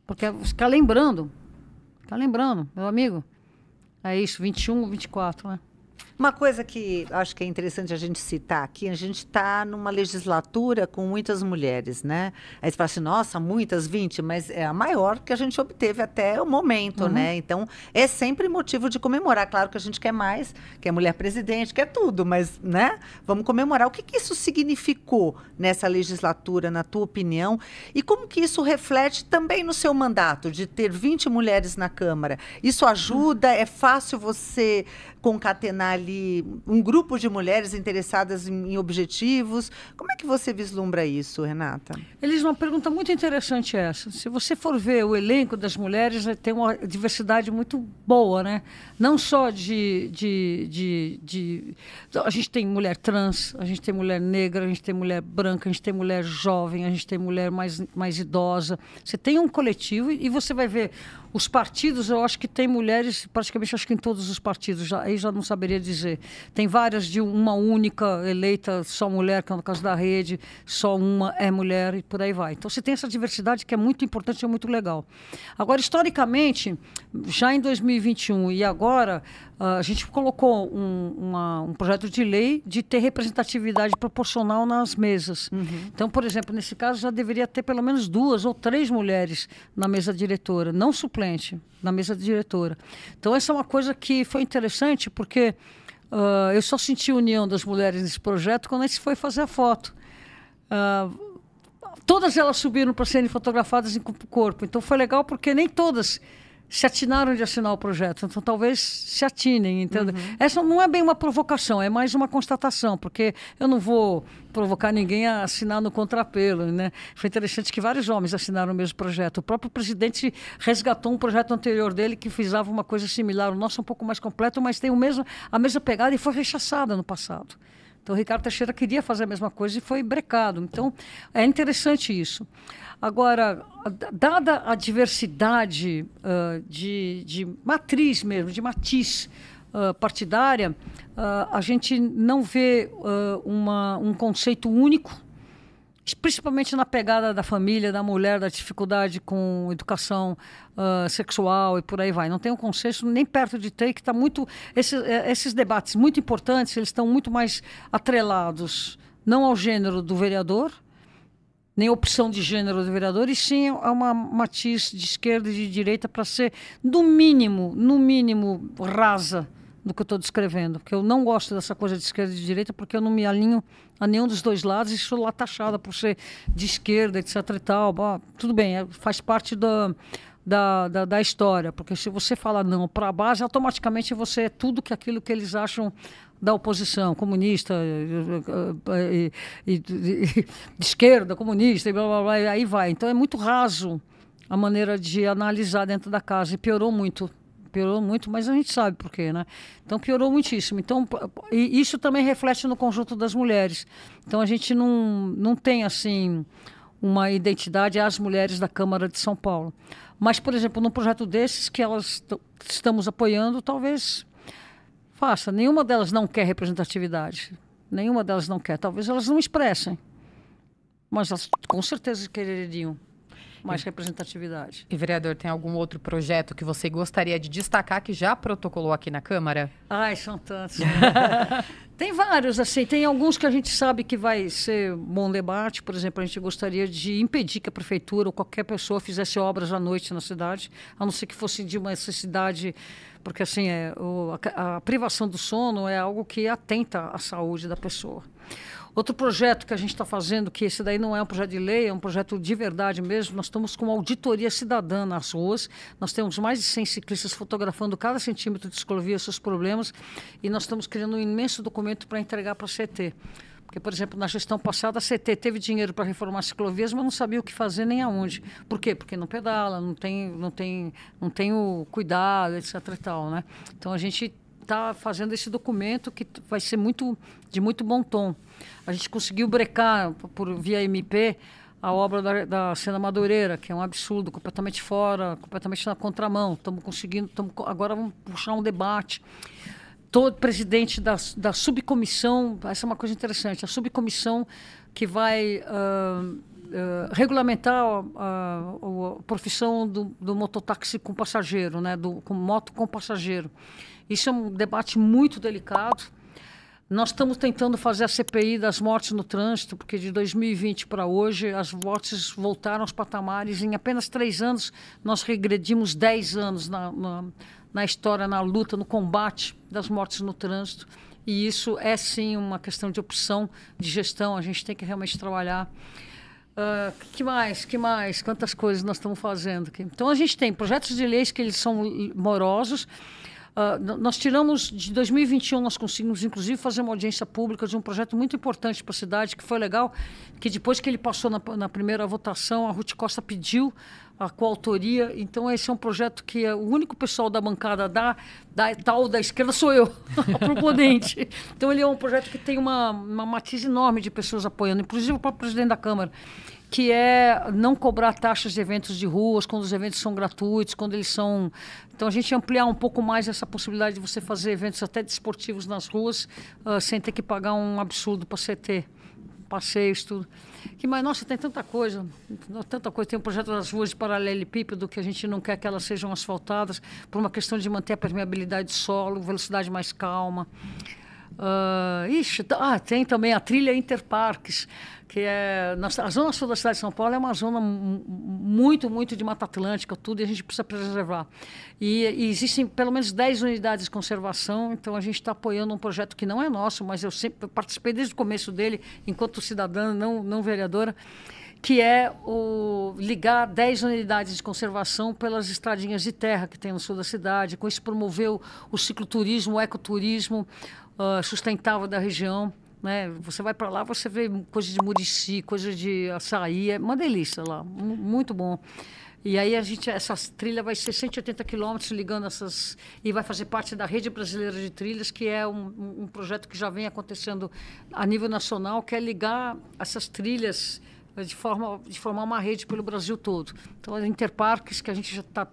Porque ficar lembrando, meu amigo, é isso, 21, 24, né? Uma coisa que acho que é interessante a gente citar aqui, a gente está numa legislatura com muitas mulheres, né? Aí você fala assim, nossa, muitas, 20, mas é a maior que a gente obteve até o momento, né? Então, é sempre motivo de comemorar. Claro que a gente quer mais, quer mulher presidente, quer tudo, mas, né? Vamos comemorar. O que isso significou nessa legislatura, na tua opinião? E como que isso reflete também no seu mandato, de ter 20 mulheres na Câmara? Isso ajuda? É fácil você concatenar ali um grupo de mulheres interessadas em objetivos? Como é que você vislumbra isso, Renata? Elis, uma pergunta muito interessante essa. Se você for ver o elenco das mulheres, tem uma diversidade muito boa, né? Não só a gente tem mulher trans, a gente tem mulher negra, a gente tem mulher branca, a gente tem mulher jovem, a gente tem mulher mais idosa. Você tem um coletivo e você vai ver os partidos, eu acho que tem mulheres, praticamente acho que em todos os partidos, aí já não saberia dizer. Tem várias de uma única eleita, só mulher, que é no caso da Rede, só uma é mulher e por aí vai. Então você tem essa diversidade que é muito importante e é muito legal. Agora, historicamente, já em 2021 e agora, a gente colocou um projeto de lei de ter representatividade proporcional nas mesas. Então, por exemplo, nesse caso já deveria ter pelo menos 2 ou 3 mulheres na mesa diretora, não suplente, na mesa diretora. Então, essa é uma coisa que foi interessante, porque eu só senti a união das mulheres nesse projeto quando a gente foi fazer a foto. Todas elas subiram para serem fotografadas em corpo. Então, foi legal porque nem todas se atinaram de assinar o projeto, então talvez se atinem, entendeu? Essa não é bem uma provocação, é mais uma constatação, porque eu não vou provocar ninguém a assinar no contrapelo, né? Foi interessante que vários homens assinaram o mesmo projeto. O próprio presidente resgatou um projeto anterior dele que visava uma coisa similar. O nosso é um pouco mais completo, mas tem a mesma pegada e foi rechaçada no passado. Então, o Ricardo Teixeira queria fazer a mesma coisa e foi brecado. Então, é interessante isso. Agora, dada a diversidade de matriz mesmo, de matiz partidária, a gente não vê um conceito único principalmente na pegada da família, da mulher, da dificuldade com educação sexual e por aí vai. Não tem um consenso nem perto de ter, que está muito... Esses debates muito importantes, eles estão muito mais atrelados, não ao gênero do vereador, nem opção de gênero do vereador, e sim a uma matiz de esquerda e de direita para ser, no mínimo, rasa do que eu estou descrevendo. Porque eu não gosto dessa coisa de esquerda e de direita, porque eu não me alinho a nenhum dos dois lados e sou lá taxada por ser de esquerda, etc. e tal. Bom, tudo bem, faz parte da história, porque se você fala não para a base, automaticamente você é tudo aquilo que eles acham da oposição, comunista, de esquerda, comunista, e blá, blá, blá, e aí vai. Então é muito raso a maneira de analisar dentro da casa, e piorou muito, mas a gente sabe por quê, né? Então piorou muitíssimo. Então, e isso também reflete no conjunto das mulheres. Então a gente não tem, assim, uma identidade às mulheres da Câmara de São Paulo. Mas, por exemplo, num projeto desses que elas estamos apoiando, talvez faça. Nenhuma delas não quer representatividade. Nenhuma delas não quer. Talvez elas não expressem. Mas elas com certeza quereriam mais representatividade. E, vereador, tem algum outro projeto que você gostaria de destacar que já protocolou aqui na Câmara? Ai, são tantos. Tem vários, assim. Tem alguns que a gente sabe que vai ser bom debate. Por exemplo, a gente gostaria de impedir que a prefeitura ou qualquer pessoa fizesse obras à noite na cidade, a não ser que fosse de uma necessidade, porque assim, a privação do sono é algo que atenta à saúde da pessoa. Outro projeto que a gente está fazendo, que esse daí não é um projeto de lei, é um projeto de verdade mesmo, nós estamos com uma auditoria cidadã nas ruas, nós temos mais de 100 ciclistas fotografando cada centímetro de ciclovia, seus problemas, e nós estamos criando um imenso documento para entregar para a CT. Porque, por exemplo, na gestão passada, a CT teve dinheiro para reformar ciclovias, mas não sabia o que fazer nem aonde. Por quê? Porque não pedala, não tem o cuidado, etc. e tal, né? Então, a gente está fazendo esse documento que vai ser de muito bom tom. A gente conseguiu brecar, via MP, a obra da Cena Madureira, que é um absurdo, completamente fora, completamente na contramão. Agora vamos puxar um debate. Todo presidente da subcomissão, essa é uma coisa interessante, a subcomissão que vai regulamentar a profissão do mototáxi com passageiro, né, com moto com passageiro. Isso é um debate muito delicado. Nós estamos tentando fazer a CPI das mortes no trânsito, porque de 2020 para hoje as mortes voltaram aos patamares. Em apenas 3 anos, nós regredimos 10 anos na história, na luta, no combate das mortes no trânsito. E isso é, sim, uma questão de opção, de gestão. A gente tem que realmente trabalhar. Que mais? Quantas coisas nós estamos fazendo aqui? Então, a gente tem projetos de leis que eles são morosos. Nós tiramos, de 2021, nós conseguimos, inclusive, fazer uma audiência pública de um projeto muito importante para a cidade, que foi legal, que depois que ele passou na primeira votação, a Ruth Costa pediu a coautoria. Então, esse é um projeto que o único pessoal da bancada da esquerda sou eu, a proponente. Então, ele é um projeto que tem uma matiz enorme de pessoas apoiando, inclusive o próprio presidente da Câmara, que é não cobrar taxas de eventos de ruas, quando os eventos são gratuitos, quando eles são... Então, a gente ampliar um pouco mais essa possibilidade de você fazer eventos até desportivos nas ruas, sem ter que pagar um absurdo para você ter passeios, tudo. Mas, nossa, tem tanta coisa. Tem um projeto das ruas de paralelepípedo, que a gente não quer que elas sejam asfaltadas, por uma questão de manter a permeabilidade do solo, velocidade mais calma. Tem também a trilha Interparques, que é... A zona sul da cidade de São Paulo é uma zona muito, muito de Mata Atlântica, tudo, e a gente precisa preservar. E existem pelo menos 10 unidades de conservação, então a gente está apoiando um projeto que não é nosso, mas eu sempre participei desde o começo dele, enquanto cidadã, não vereadora, que é ligar 10 unidades de conservação pelas estradinhas de terra que tem no sul da cidade, com isso promover o cicloturismo, o ecoturismo sustentável da região. Né? Você vai para lá, você vê coisa de murici, coisa de açaí, é uma delícia lá, muito bom. E aí essa trilha vai ser 180 quilômetros ligando essas... E vai fazer parte da Rede Brasileira de Trilhas, que é um projeto que já vem acontecendo a nível nacional, que é ligar essas trilhas de formar uma rede pelo Brasil todo. Então, a Interparques, que a gente já está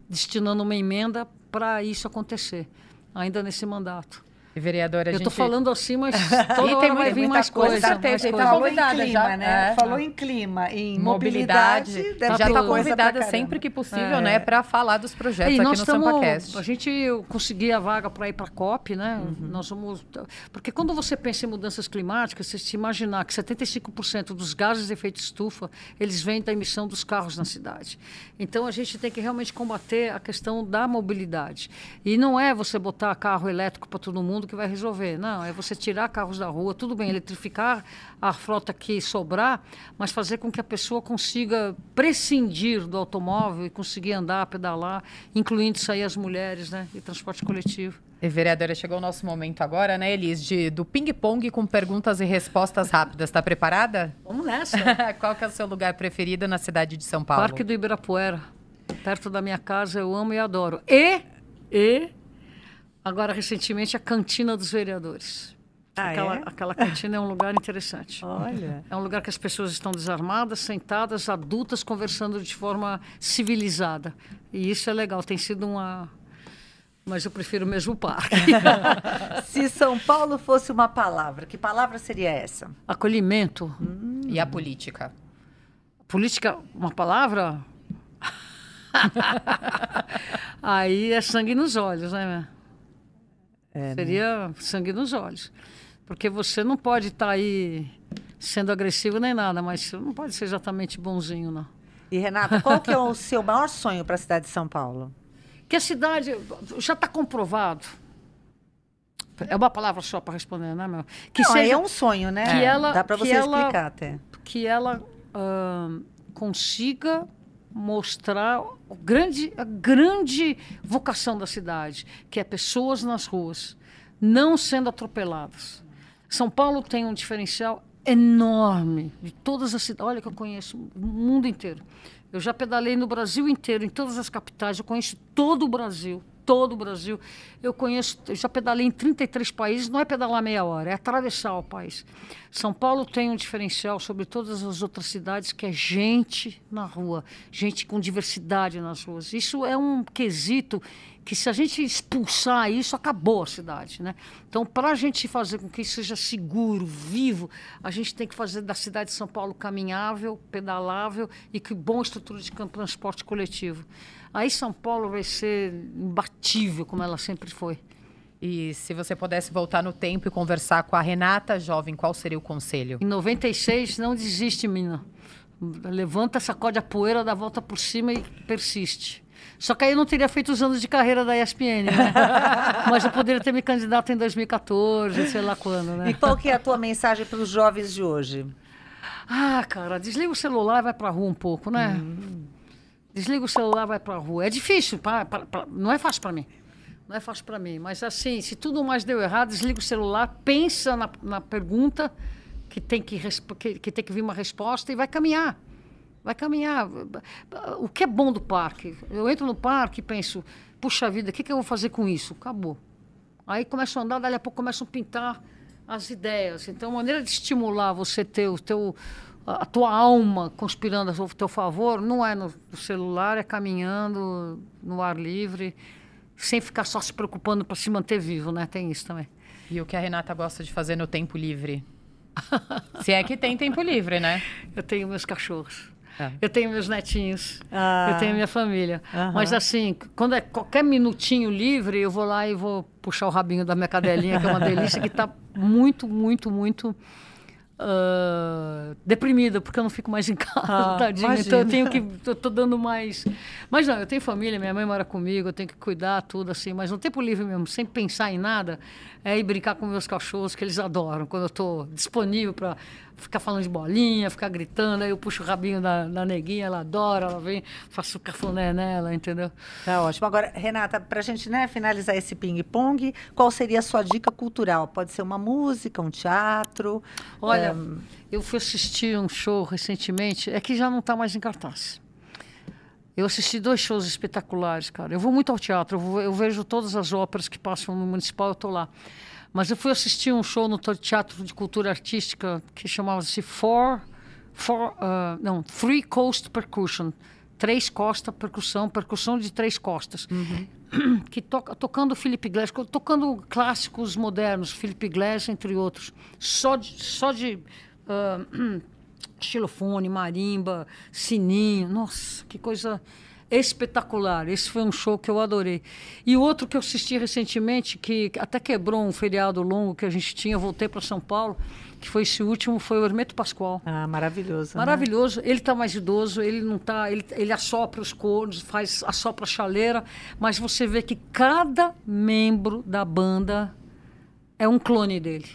destinando uma emenda para isso acontecer, ainda nesse mandato. E, vereadora, Eu tô falando assim, mas toda E hora tem vai vir muita mais coisa, coisa. certeza. mais Ele coisa. tá Falou em convidada clima, já, né? é. Falou em clima, em mobilidade. deve Já ter está coisa pra convidada caramba. sempre que possível, né, para falar dos projetos E aqui nós no estamos, SampaCast. a gente conseguir a vaga para ir para a COP, né? Nós vamos, porque quando você pensa em mudanças climáticas, você se imaginar que 75% dos gases de efeito estufa, eles vêm da emissão dos carros na cidade. Então a gente tem que realmente combater a questão da mobilidade. E não é você botar carro elétrico para todo mundo que vai resolver. Não, é você tirar carros da rua, tudo bem, eletrificar a frota que sobrar, mas fazer com que a pessoa consiga prescindir do automóvel e conseguir andar, pedalar, incluindo isso aí as mulheres, né? E transporte coletivo. E, vereadora, chegou o nosso momento agora, né, Elis, do ping-pong com perguntas e respostas rápidas. Está preparada? Vamos nessa. Qual que é o seu lugar preferido na cidade de São Paulo? Parque do Ibirapuera, perto da minha casa, eu amo e adoro. E agora, recentemente, a Cantina dos Vereadores. Aquela cantina é um lugar interessante. Olha. É um lugar que as pessoas estão desarmadas, sentadas, adultas, conversando de forma civilizada. E isso é legal, tem sido uma... Mas eu prefiro mesmo o parque. Se São Paulo fosse uma palavra, que palavra seria essa? Acolhimento. E a política? Política, uma palavra? Aí é sangue nos olhos, né? Seria sangue nos olhos. Porque você não pode estar aí sendo agressivo nem nada, mas você não pode ser exatamente bonzinho, não. E, Renata, qual que é o seu maior sonho para a cidade de São Paulo? Que a cidade já está comprovado. É uma palavra só para responder, né, meu? Que Não, seja, é um sonho, né? que ela- Dá para que você ela- explicar até. que ela consiga mostrar a grande vocação da cidade, que é pessoas nas ruas, não sendo atropeladas. São Paulo tem um diferencial enorme de todas as cidades. Olha que eu conheço o mundo inteiro. Eu já pedalei no Brasil inteiro, em todas as capitais. Eu conheço todo o Brasil. Todo o Brasil. Eu já pedalei em 33 países. Não é pedalar meia hora, é atravessar o país. São Paulo tem um diferencial sobre todas as outras cidades, que é gente na rua, gente com diversidade nas ruas. Isso é um quesito que, se a gente expulsar isso, acabou a cidade, né? Então, para a gente fazer com que isso seja seguro, vivo, a gente tem que fazer da cidade de São Paulo caminhável, pedalável e com boa estrutura de transporte coletivo. Aí São Paulo vai ser imbatível, como ela sempre foi. E se você pudesse voltar no tempo e conversar com a Renata, jovem, qual seria o conselho? Em 96, não desiste, mina. Levanta, sacode a poeira, dá a volta por cima e persiste. Só que aí eu não teria feito os anos de carreira da ESPN, né? Mas eu poderia ter me candidato em 2014, sei lá quando, né? E qual que é a tua mensagem para os jovens de hoje? Ah, cara, desliga o celular e vai pra rua um pouco, né? Desliga o celular e vai pra rua. É difícil, não é fácil para mim. Não é fácil para mim. Mas assim, se tudo mais deu errado, desliga o celular, pensa na pergunta que tem que vir uma resposta e vai caminhar. Vai caminhar. O que é bom do parque? Eu entro no parque e penso, puxa vida, o que eu vou fazer com isso? Acabou. Aí começo a andar, dali a pouco começam a pintar as ideias. Então, a maneira de estimular você ter a tua alma conspirando a teu favor não é no celular, é caminhando no ar livre, sem ficar só se preocupando para se manter vivo, né? Tem isso também. E o que a Renata gosta de fazer no tempo livre? Se é que tem tempo livre, né? Eu tenho meus cachorros. Ah. Eu tenho meus netinhos, Ah. eu tenho minha família. Aham. Mas assim, quando é qualquer minutinho livre, eu vou lá e vou puxar o rabinho da minha cadelinha, que é uma delícia, que está muito, muito, muito deprimida, porque eu não fico mais em casa, tadinha. imagina. Então eu tenho que... Eu tô dando mais... Mas não, eu tenho família, minha mãe mora comigo, eu tenho que cuidar tudo assim. Mas no tempo livre mesmo, sem pensar em nada, é ir brincar com meus cachorros, que eles adoram. Quando eu estou disponível para ficar falando de bolinha, ficar gritando, aí eu puxo o rabinho da neguinha, ela adora, ela vem, faço cafuné nela, entendeu? Tá ótimo. Agora, Renata, para a gente, né, finalizar esse ping-pong, qual seria a sua dica cultural? Pode ser uma música, um teatro? Olha, eu fui assistir um show recentemente, é que já não está mais em cartaz. Eu assisti 2 shows espetaculares, cara. Eu vou muito ao teatro, eu vejo todas as óperas que passam no Municipal, eu estou lá. Mas eu fui assistir um show no Teatro de Cultura Artística que chamava-se Three Coast Percussion. 3 costas, percussão de 3 costas. que tocando Philip Glass, tocando clássicos modernos, Philip Glass, entre outros, só de xilofone, marimba, sininho. Nossa, que coisa espetacular. Esse foi um show que eu adorei. E outro que eu assisti recentemente, que até quebrou um feriado longo que a gente tinha, voltei para São Paulo, que foi esse último, foi o Hermeto Pascoal. Ah, maravilhoso. Maravilhoso. Né? Ele está mais idoso, ele não tá, ele assopra os cornos, assopra a chaleira, mas você vê que cada membro da banda é um clone dele.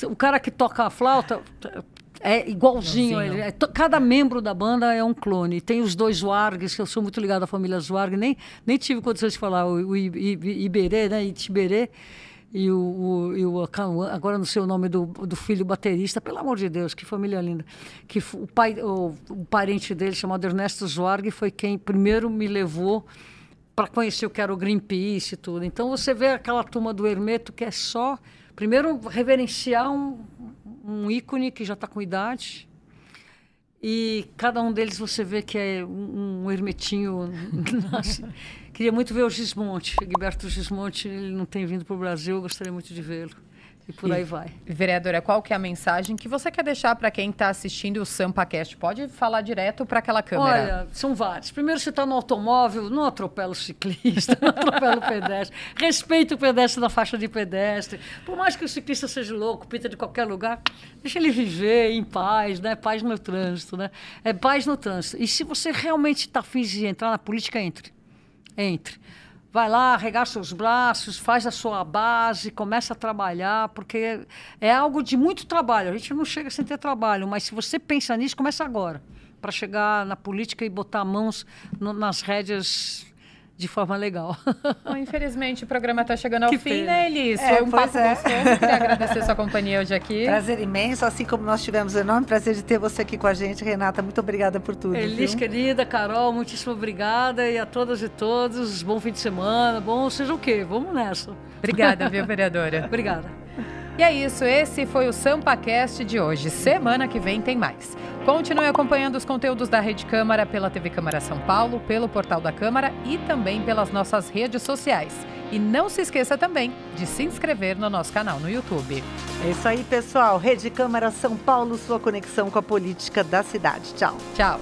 O cara que toca a flauta é igualzinho. Ele, cada membro da banda é um clone. Tem os dois Zwargs, que eu sou muito ligado à família Zwarg, nem tive condições de falar, o Iberê, né, Itiberê, e agora não sei o nome do filho baterista, pelo amor de Deus, que família linda. Que o parente dele, chamado Ernesto Zwarg, foi quem primeiro me levou para conhecer o que era o Greenpeace e tudo. Então você vê aquela turma do Hermeto que é só, primeiro, reverenciar um ícone que já está com idade, e cada um deles você vê que é um hermetinho. Queria muito ver o Gismonte, Gilberto Gismonte, ele não tem vindo para o Brasil, eu gostaria muito de vê-lo. E por aí vai. Vereadora, qual que é a mensagem que você quer deixar para quem está assistindo o SampaCast? Pode falar direto para aquela câmera. Olha, são vários. Primeiro, você está no automóvel, não atropela o ciclista, não atropela o pedestre. Respeita o pedestre na faixa de pedestre. Por mais que o ciclista seja louco, pita de qualquer lugar, deixa ele viver em paz, né? Paz no trânsito, né? É paz no trânsito. E se você realmente está afim de entrar na política, entre. Vai lá, arregaça os braços, faz a sua base, começa a trabalhar, porque é algo de muito trabalho. A gente não chega sem ter trabalho, mas se você pensa nisso, começa agora, para chegar na política e botar mãos nas rédeas de forma legal. Bom, infelizmente, o programa está chegando ao fim, né, Elis? Foi um papo gostoso. Queria agradecer sua companhia hoje aqui. Prazer imenso, assim como nós tivemos o enorme prazer de ter você aqui com a gente, Renata. Muito obrigada por tudo. Elis, querida, Carol, muitíssimo obrigada. E a todas e todos, bom fim de semana, bom seja o quê? Vamos nessa. Obrigada, viu, vereadora? Obrigada. E é isso, esse foi o SampaCast de hoje. Semana que vem tem mais. Continue acompanhando os conteúdos da Rede Câmara pela TV Câmara São Paulo, pelo portal da Câmara e também pelas nossas redes sociais. E não se esqueça também de se inscrever no nosso canal no YouTube. É isso aí, pessoal. Rede Câmara São Paulo, sua conexão com a política da cidade. Tchau. Tchau.